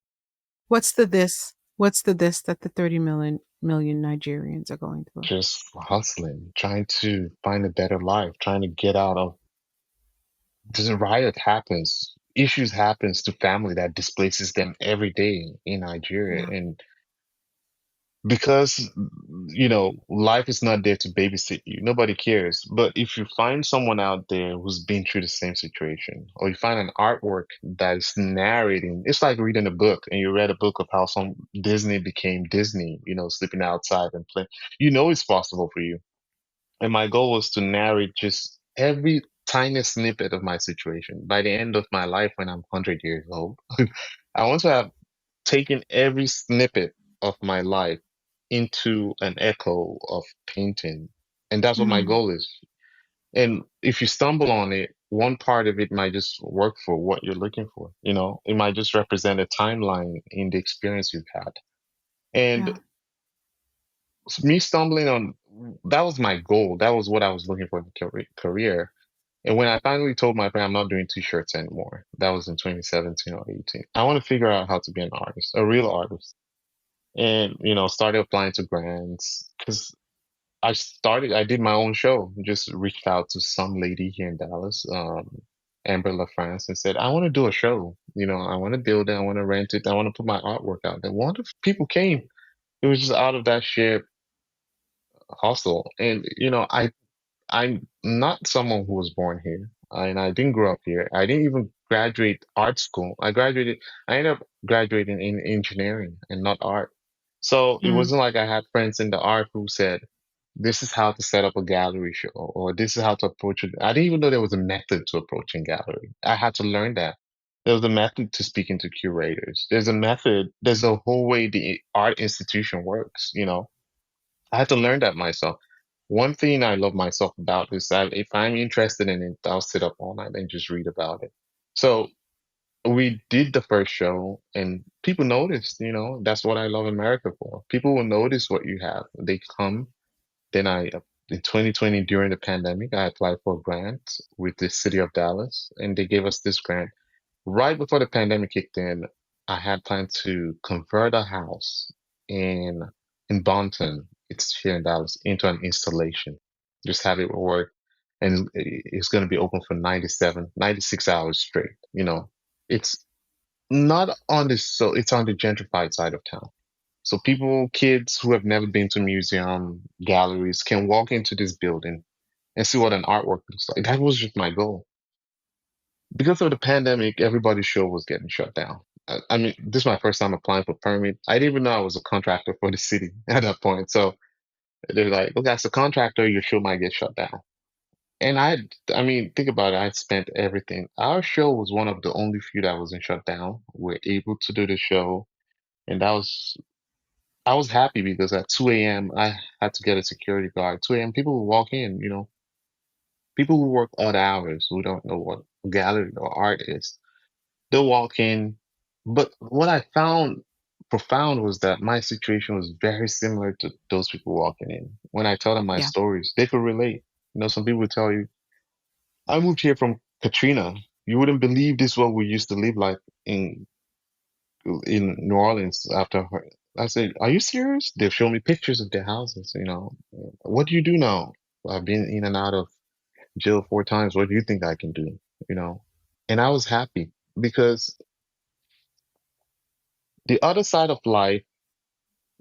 What's the this? What's the this that the 30 million Nigerians are going through? Just hustling, trying to find a better life, trying to get out of this riot happens. Issues happens to family that displaces them every day in Nigeria. Yeah. And because life is not there to babysit you, nobody cares. But if you find someone out there who's been through the same situation, or you find an artwork that is narrating, it's like reading a book and you read a book of how some Disney became Disney, sleeping outside and playing, it's possible for you. And my goal was to narrate just every tiny snippet of my situation by the end of my life when I'm 100 years old. I want to have taken every snippet of my life into an echo of painting. And that's what my Mm, goal is. And if you stumble on it, one part of it might just work for what you're looking for. It might just represent a timeline in the experience you've had. And yeah. me stumbling on that was my goal. That was what I was looking for in the career. And when I finally told my friend I'm not doing t-shirts anymore, that was in 2017 or 18. I want to figure out how to be an artist, a real artist. And, started applying to grants because I did my own show, just reached out to some lady here in Dallas, Amber LaFrance, and said, I want to do a show. I want to build it. I want to rent it. I want to put my artwork out there. Wonderful people came. It was just out of that sheer hustle. And, I'm not someone who was born here, and I didn't grow up here. I didn't even graduate art school. I ended up graduating in engineering and not art. So it Mm, wasn't like I had friends in the art who said, this is how to set up a gallery show, or this is how to approach it. I didn't even know there was a method to approaching gallery. I had to learn that. There was a method to speaking to curators. There's a whole way the art institution works, I had to learn that myself. One thing I love myself about is that if I'm interested in it, I'll sit up all night and just read about it. So we did the first show and people noticed, that's what I love America for. People will notice what you have. They come. Then in 2020, during the pandemic, I applied for a grant with the city of Dallas and they gave us this grant. Right before the pandemic kicked in, I had planned to convert a house in in Bonton, it's here in Dallas, into an installation. Just have it work, and it's going to be open for 96 hours straight. It's not on this, so it's on the gentrified side of town. So kids who have never been to museum galleries can walk into this building and see what an artwork looks like. That was just my goal because of the pandemic, everybody's show was getting shut down. I mean, this is my first time applying for permit. I didn't even know I was a contractor for the city at that point. So they're like, "Okay, as a contractor, your show might get shut down." And I mean, think about it. I spent everything. Our show was one of the only few that wasn't shut down. We're able to do the show, and I was happy because at 2 a.m. I had to get a security guard. 2 a.m. people would walk in. People who work odd hours who don't know what gallery or art is. They'll walk in. But what I found profound was that my situation was very similar to those people walking in. When I tell them my yeah. stories, they could relate. Some people would tell you, I moved here from Katrina. You wouldn't believe this is what we used to live like in in New Orleans after her. I said, are you serious? They'll show me pictures of their houses, What do you do now? I've been in and out of jail 4 times. What do you think I can do? You know? And I was happy because the other side of life,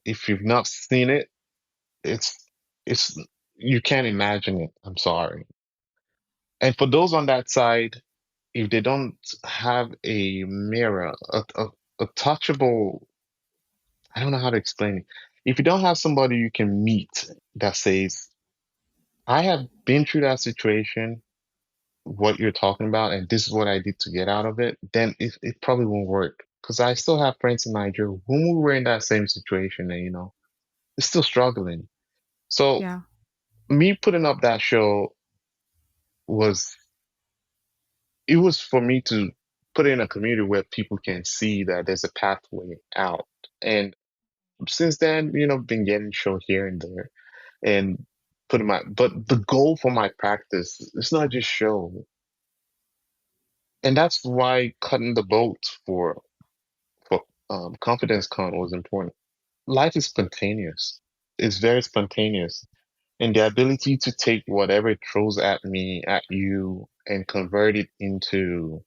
if you've not seen it, it's, it's, you can't imagine it. I'm sorry. And for those on that side, if they don't have a mirror, a touchable, I don't know how to explain it. If you don't have somebody you can meet that says, I have been through that situation, what you're talking about, and this is what I did to get out of it, then it probably won't work. Because I still have friends in Nigeria whom we were in that same situation and, they're still struggling. So Yeah. me putting up that show was, it was for me to put in a community where people can see that there's a pathway out. And since then, been getting show here and there and but the goal for my practice, it's not just show. And that's why cutting the boat for confidence con was important. Life is spontaneous. It's very spontaneous. And the ability to take whatever it throws at me, at you, and convert it into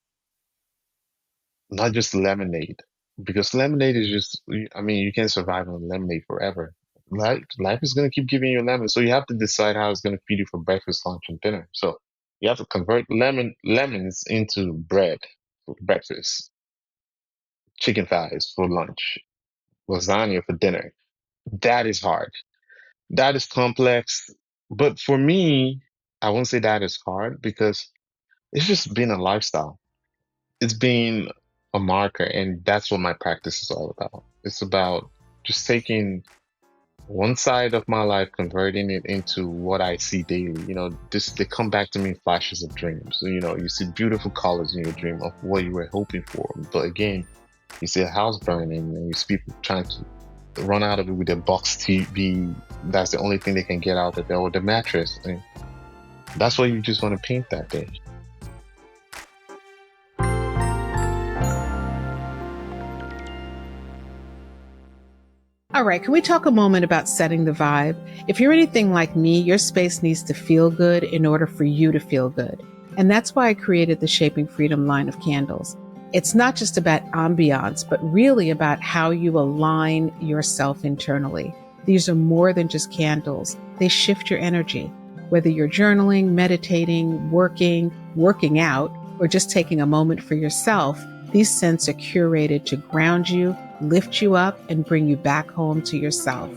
not just lemonade, because lemonade is just, I mean, you can't survive on lemonade forever. Life is going to keep giving you lemon. So you have to decide how it's going to feed you for breakfast, lunch, and dinner. So you have to convert lemons into bread for breakfast, chicken thighs for lunch, lasagna for dinner. That is hard. That is complex. But for me, I won't say that is hard because it's just been a lifestyle. It's been a marker, and that's what my practice is all about. It's about just taking one side of my life, converting it into what I see daily. They come back to me in flashes of dreams. So, you see beautiful colors in your dream of what you were hoping for. But again, you see a house burning and you see people trying to run out of it with their box TV. That's the only thing they can get out of there, or the mattress. And that's what you just want to paint that day. All right, can we talk a moment about setting the vibe? If you're anything like me, your space needs to feel good in order for you to feel good. And that's why I created the Shaping Freedom line of candles. It's not just about ambiance, but really about how you align yourself internally. These are more than just candles, they shift your energy. Whether you're journaling, meditating, working out, or just taking a moment for yourself, these scents are curated to ground you, lift you up, and bring you back home to yourself.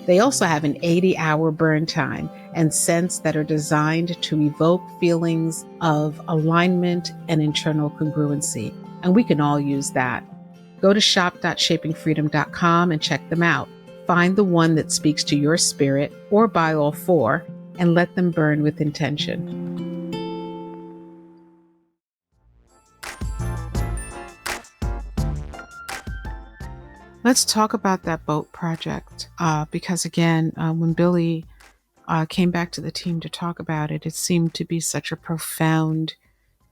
They also have an 80-hour burn time and scents that are designed to evoke feelings of alignment and internal congruency. And we can all use that. Go to shop.shapingfreedom.com and check them out. Find the one that speaks to your spirit, or buy all four, and let them burn with intention. Let's talk about that boat project because, again, when Billy came back to the team to talk about it, it seemed to be such a profound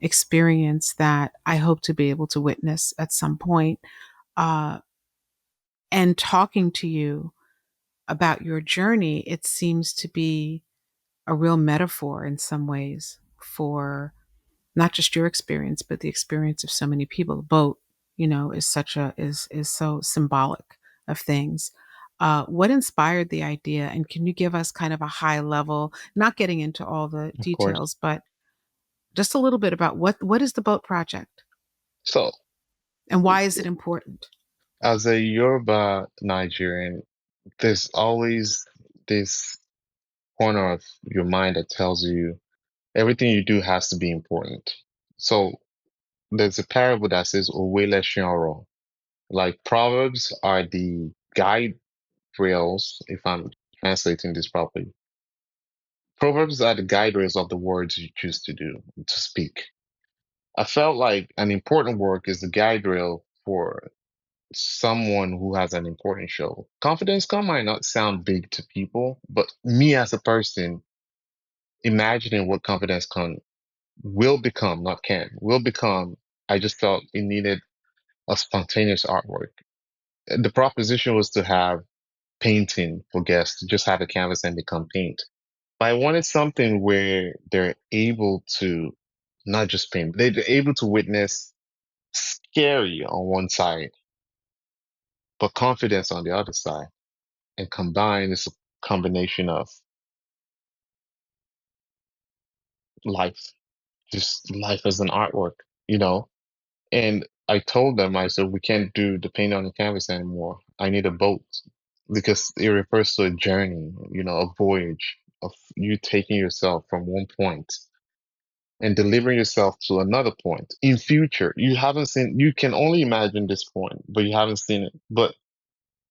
experience that I hope to be able to witness at some point. Uh, and talking to you about your journey, it seems to be a real metaphor in some ways for not just your experience, but the experience of so many people. The boat, is so symbolic of things. What inspired the idea, and can you give us kind of a high level, not getting into all the Of course. details, but just a little bit about what is the boat project So, and why is it important? as a Yoruba Nigerian, there's always this corner of your mind that tells you everything you do has to be important. So there's a parable that says Owele Shinro. Like proverbs are the guide rails, if I'm translating this properly. Proverbs are the guide rails of the words you choose to speak. I felt like an important work is the guide rail for someone who has an important show. Confidence Come might not sound big to people, but me as a person, imagining what Confidence Come will become, not can, will become, I just felt it needed a spontaneous artwork. The proposition was to have painting for guests to just have a canvas and they come paint. But I wanted something where they're able to not just paint, they're able to witness scary on one side, but confidence on the other side, and combine this combination of life, just life as an artwork, you know? And I told them, I said, we can't do the paint on the canvas anymore. I need a boat because it refers to a journey, a voyage of you taking yourself from one point and delivering yourself to another point in future. You haven't seen, you can only imagine this point, but you haven't seen it. But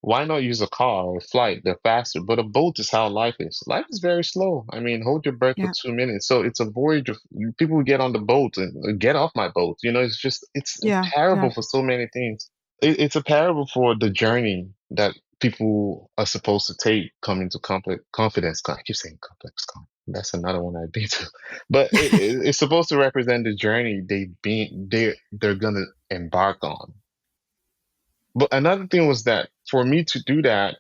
why not use a car or a flight? They're faster. But a boat is how life is. Life is very slow. I mean, hold your breath for Yeah. 2 minutes. So it's a voyage of people who get on the boat and get off my boat. It's a Yeah. parable Yeah. for so many things. It's a parable for the journey that people are supposed to take coming to complex confidence. I keep saying complex con. That's another one I've been to. But it's supposed to represent the journey they're gonna embark on. But another thing was that for me to do that,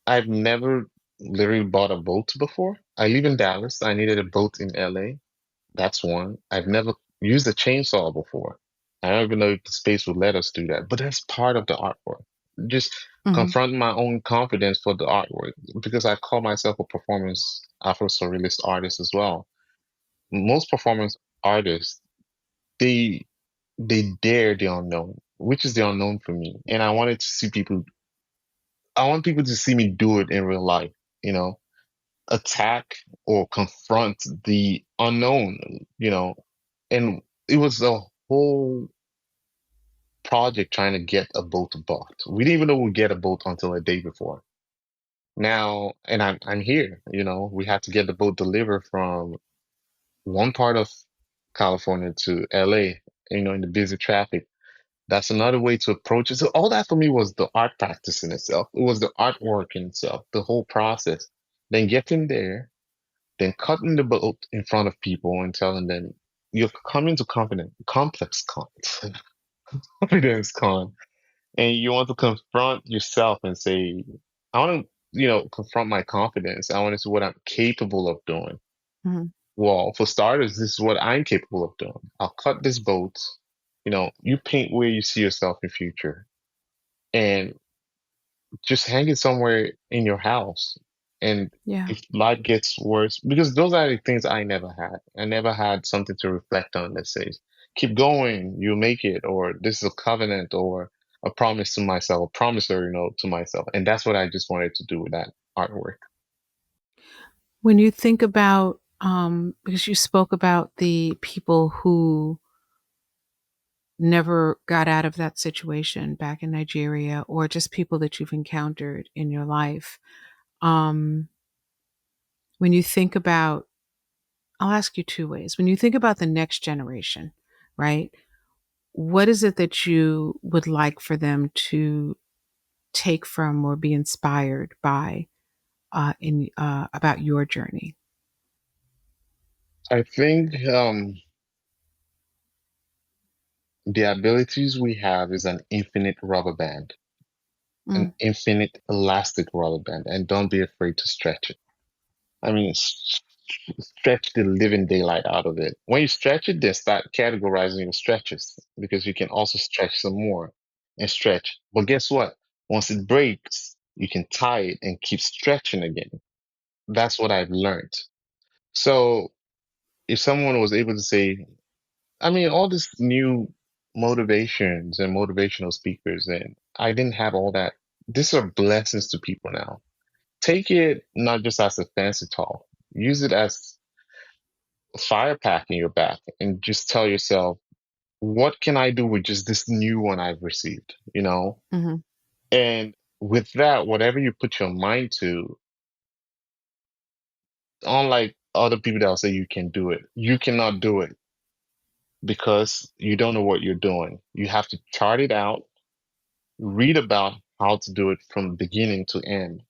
I've never literally bought a boat before. I live in Dallas. I needed a boat in LA. That's one. I've never used a chainsaw before. I don't even know if the space would let us do that, but that's part of the artwork. Just Hmm. confront my own confidence for the artwork because I call myself a performance Afro-surrealist artist as well. Most performance artists, they they dare the unknown, which is the unknown for me. And I want people to see me do it in real life, you know, attack or confront the unknown, you know. And it was a whole project trying to get a boat bought. We didn't even know we'd get a boat until a day before. Now, and I'm here, we had to get the boat delivered from one part of California to LA, in the busy traffic. That's another way to approach it. So all that for me was the art practice in itself. It was the artwork in itself, the whole process. Then getting there, then cutting the boat in front of people and telling them you're coming to complex con, confidence con, and you want to confront yourself and say, I want to, confront my confidence. I want to see what I'm capable of doing. Hmm. Well, for starters, this is what I'm capable of doing. I'll cut this boat. You paint where you see yourself in future and just hang it somewhere in your house. And Yeah. if life gets worse, because those are the things I never had. I never had something to reflect on that says, keep going, you'll make it, or this is a covenant or a promise to myself, a promissory note to myself. And that's what I just wanted to do with that artwork. When you think about, because you spoke about the people who never got out of that situation back in Nigeria, or just people that you've encountered in your life. Um, when you think about, I'll ask you two ways. When you think about the next generation, right? What is it that you would like for them to take from or be inspired by in about your journey? I think the abilities we have is an infinite rubber band, an Mm, infinite elastic rubber band, and don't be afraid to stretch it. I mean, stretch the living daylight out of it. When you stretch it, then start categorizing your stretches because you can also stretch some more and stretch. But guess what? Once it breaks, you can tie it and keep stretching again. That's what I've learned. So if someone was able to say, I mean, all this new motivations and motivational speakers, and I didn't have all that. These are blessings to people now. Take it not just as a fancy talk. Use it as a fire pack in your back and just tell yourself, what can I do with just this new one I've received, mhm, And with that, whatever you put your mind to, unlike other people that will say you can do it, you cannot do it because you don't know what you're doing. You have to chart it out, read about how to do it from beginning to end.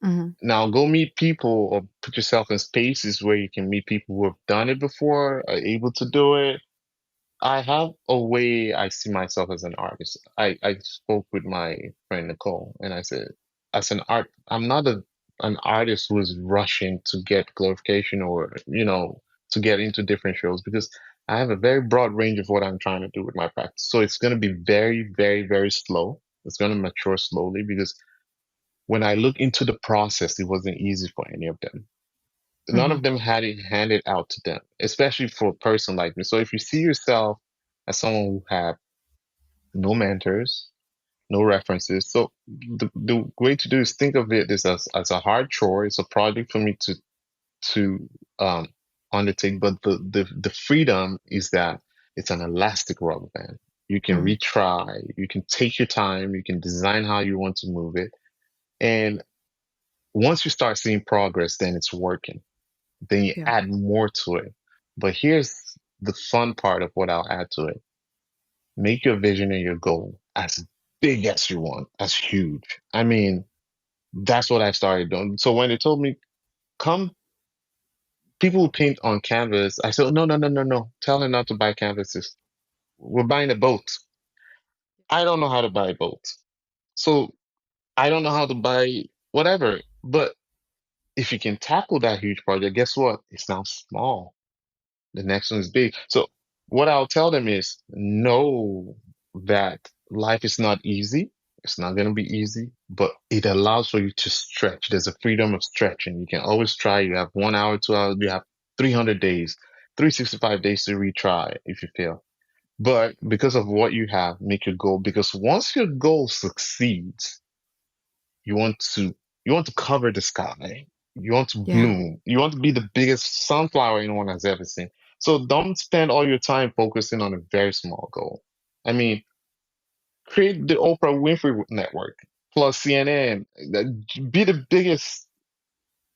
mhm. Now go meet people or put yourself in spaces where you can meet people who have done it before, are able to do it. I have a way I see myself as an artist. I spoke with my friend Nicole and I said, as an art, I'm not an artist who is rushing to get glorification or, to get into different shows because I have a very broad range of what I'm trying to do with my practice. So it's going to be very, very, very slow. It's going to mature slowly because when I look into the process, it wasn't easy for any of them. None Hmm. of them had it handed out to them, especially for a person like me. So if you see yourself as someone who had no mentors, no references, so the way to do is think of it as a hard chore. It's a project for me to undertake, but the freedom is that it's an elastic rubber band. You can Hmm. retry, you can take your time, you can design how you want to move it, and once you start seeing progress, then it's working. Then you Yeah. add more to it. But here's the fun part of what I'll add to it. Make your vision and your goal as big as you want, as huge. I mean, that's what I started doing. So when they told me, come, people who paint on canvas, I said, no, no, no, no, no. Tell her not to buy canvases. We're buying a boat. I don't know how to buy a boat. So I don't know how to buy whatever. But if you can tackle that huge project, guess what? It's now small. The next one is big. So what I'll tell them is know that life is not easy. It's not going to be easy, but it allows for you to stretch. There's a freedom of stretching. You can always try. You have 1 hour, 2 hours, you have 300 days, 365 days to retry if you fail. But because of what you have, make your goal. Because once your goal succeeds, you want to you want to cover the sky. You want to Yeah. bloom. You want to be the biggest sunflower anyone has ever seen. So don't spend all your time focusing on a very small goal. I mean, create the Oprah Winfrey Network plus CNN. Be the biggest.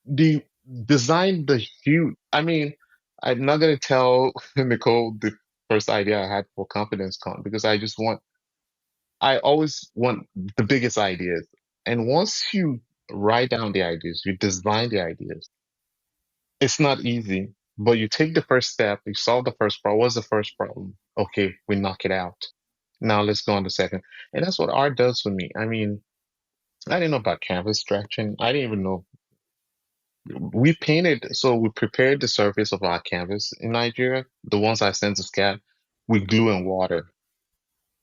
The design the huge. I mean, I'm not gonna tell Nicole the first idea I had for Confidence Con because I always want the biggest ideas. And once you write down the ideas, you design the ideas, it's not easy, but you take the first step, you solve the first problem. What's the first problem? Okay, we knock it out. Now let's go on to the second. And that's what art does for me. I mean, I didn't know about canvas stretching. I didn't even know. We painted, so we prepared the surface of our canvas in Nigeria, the ones I sent to SCAD, with glue and water.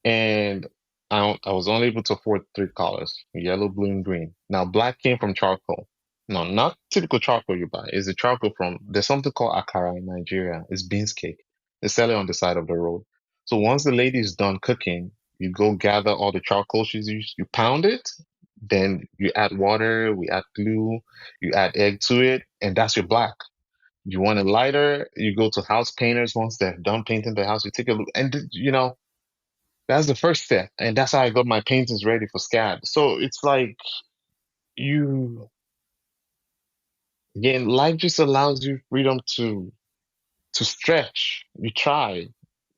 And I was only able to afford three colors: yellow, blue, and green. Now, black came from charcoal. No, not typical charcoal you buy. It's the charcoal from, there's something called akara in Nigeria. It's beans cake. They sell it on the side of the road. So once the lady is done cooking, you go gather all the charcoal she's used, you pound it, then you add water, we add glue, you add egg to it, and that's your black. You want it lighter, you go to house painters once they're done painting the house, you take a look, and that's the first step. And that's how I got my paintings ready for SCAD. So it's like you, again, life just allows you freedom to stretch. You try.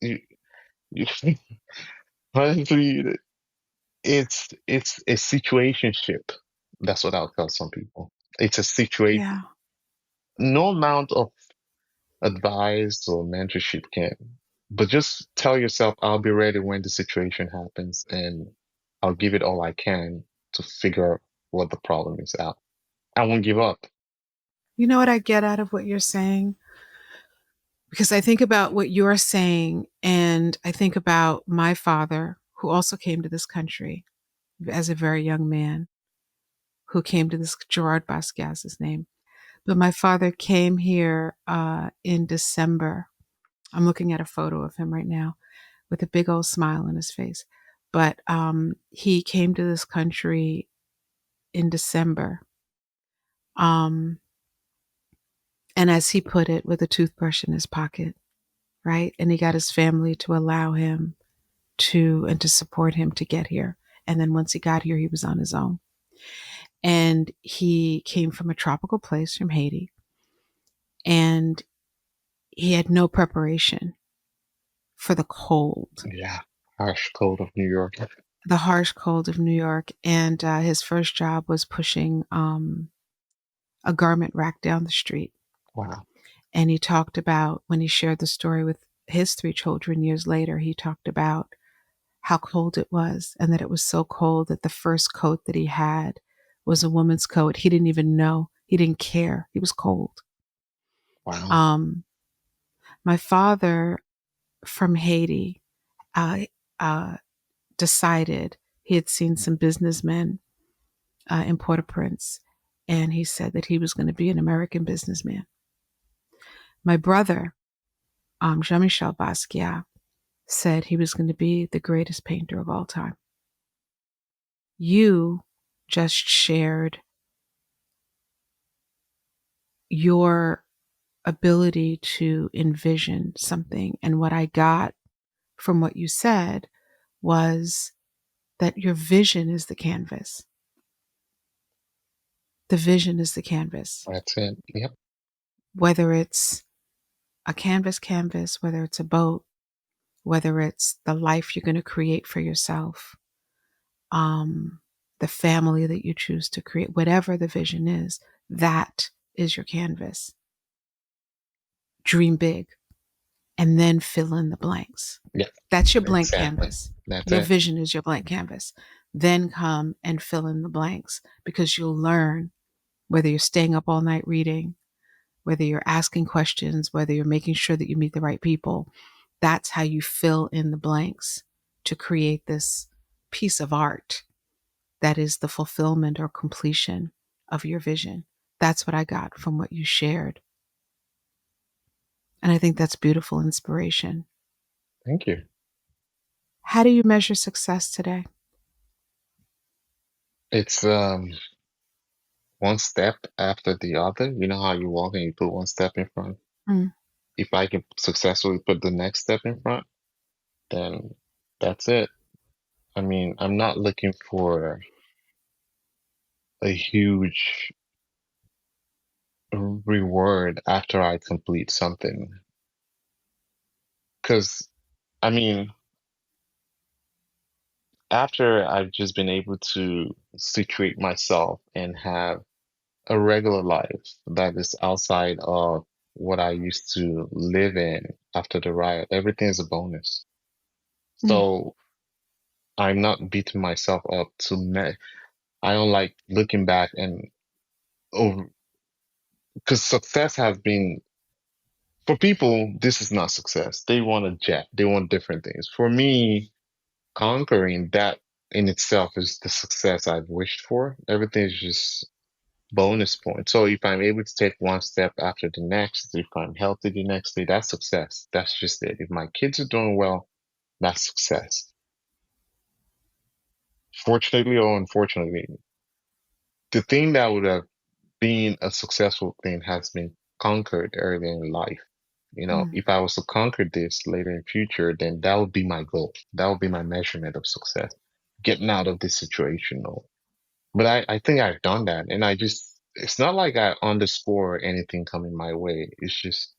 You honestly, it's a situationship. That's what I'll tell some people. It's a situation. Yeah. No amount of advice or mentorship can, but just tell yourself, I'll be ready when the situation happens and I'll give it all I can to figure out what the problem is out. I won't give up. You know what I get out of what you're saying? Because I think about what you're saying, and I think about my father, who also came to this country as a very young man, who came to this, Gerard Basquiat is his name. But my father came here in December. I'm looking at a photo of him right now with a big old smile on his face. But he came to this country in December. Um, and as he put it, with a toothbrush in his pocket, right? And he got his family to allow him to support him to get here. And then once he got here, he was on his own. And he came from a tropical place from Haiti, and he had no preparation for the cold, Yeah. Harsh cold of New York. the harsh cold of New York. And his first job was pushing a garment rack down the street. Wow. And he talked about, when he shared the story with his three children years later, he talked about how cold it was, and that it was so cold that the first coat that he had was a woman's coat. He didn't even know. He didn't care. He was cold. Wow. Um, my father from Haiti uh, uh, decided he had seen some businessmen in Port-au-Prince, and he said that he was going to be an American businessman. My brother, Jean-Michel Basquiat, said he was going to be the greatest painter of all time. You just shared your ability to envision something. And what I got from what you said was that your vision is the canvas. The vision is the canvas. That's it. Yep. Whether it's a canvas, whether it's a boat, whether it's the life you're going to create for yourself, um, the family that you choose to create, whatever the vision is, that is your canvas. Dream big and then fill in the blanks. Yep. That's your blank Exactly. canvas. That's Your it. vision is your blank canvas. Then come and fill in the blanks because you'll learn whether you're staying up all night reading, whether you're asking questions, whether you're making sure that you meet the right people. That's how you fill in the blanks to create this piece of art that is the fulfillment or completion of your vision. That's what I got from what you shared. And I think that's beautiful inspiration. Thank you. How do you measure success today? It's one step after the other. You know how you walk and you put one step in front? Mm, If I can successfully put the next step in front, then that's it. I mean, I'm not looking for a huge reward after I complete something. Because, I mean, after I've just been able to situate myself and have a regular life that is outside of what I used to live in after the riot, everything is a bonus. mm, So I'm not beating myself up to me. I don't like looking back and over, because success has been, for people, this is not success. They want a jet. They want different things. For me, conquering that in itself is the success I've wished for. Everything is just bonus points. So if I'm able to take one step after the next, if I'm healthy the next day, that's success. That's just it. If my kids are doing well, that's success. Fortunately or unfortunately, the thing that would have been a successful thing has been conquered early in life. You know, mm. if I was to conquer this later in future, then that would be my goal. That would be my measurement of success, getting out of this situation. But I think I've done that. And it's not like I underscore anything coming my way. It's just,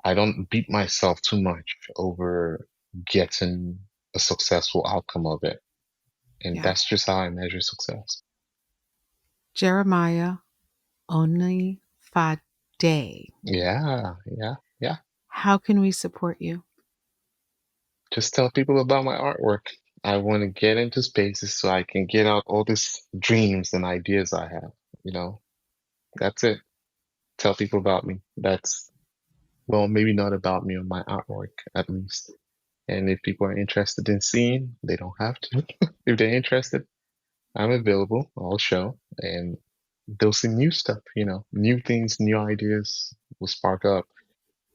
I don't beat myself too much over getting a successful outcome of it. And Yeah. that's just how I measure success. Jeremiah Onifadé. Yeah, yeah, yeah. How can we support you? Just tell people about my artwork. I want to get into spaces so I can get out all these dreams and ideas I have. You know, that's it. Tell people about me. That's, well, maybe not about me or my artwork, at least. And if people are interested in seeing, they don't have to. If they're interested, I'm available. I'll show and they'll see new stuff, new things, new ideas will spark up.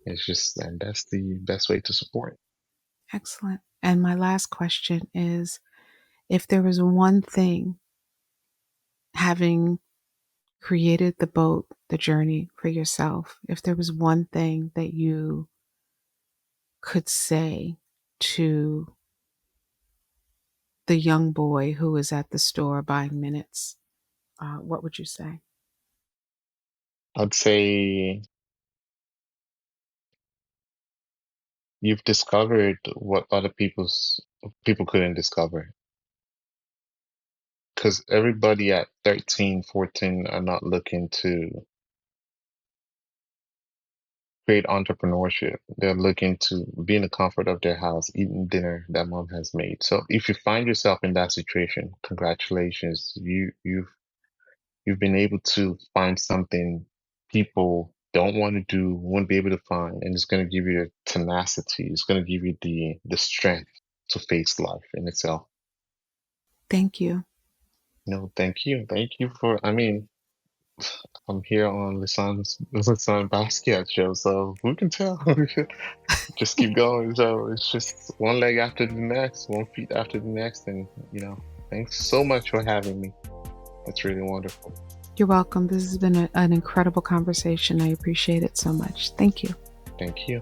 It's just, and that's the best way to support. Excellent. And my last question is if there was one thing, having created the boat, the journey for yourself, if there was one thing that you could say to the young boy who was at the store buying minutes, what would you say? I'd say you've discovered what other people couldn't discover. Because everybody at 13, 14 are not looking to create entrepreneurship. They're looking to be in the comfort of their house, eating dinner that mom has made. So if you find yourself in that situation, congratulations. You've You've been able to find something people don't want to do, won't be able to find, and it's going to give you the tenacity. It's going to give you the strength to face life in itself. Thank you. No, thank you. Thank you for, I mean, I'm here on Lisane Basquiat show, so who can tell? Just keep going. So it's just one leg after the next, one feet after the next, and thanks so much for having me. That's really wonderful. You're welcome. This has been an incredible conversation. I appreciate it so much. Thank you. Thank you.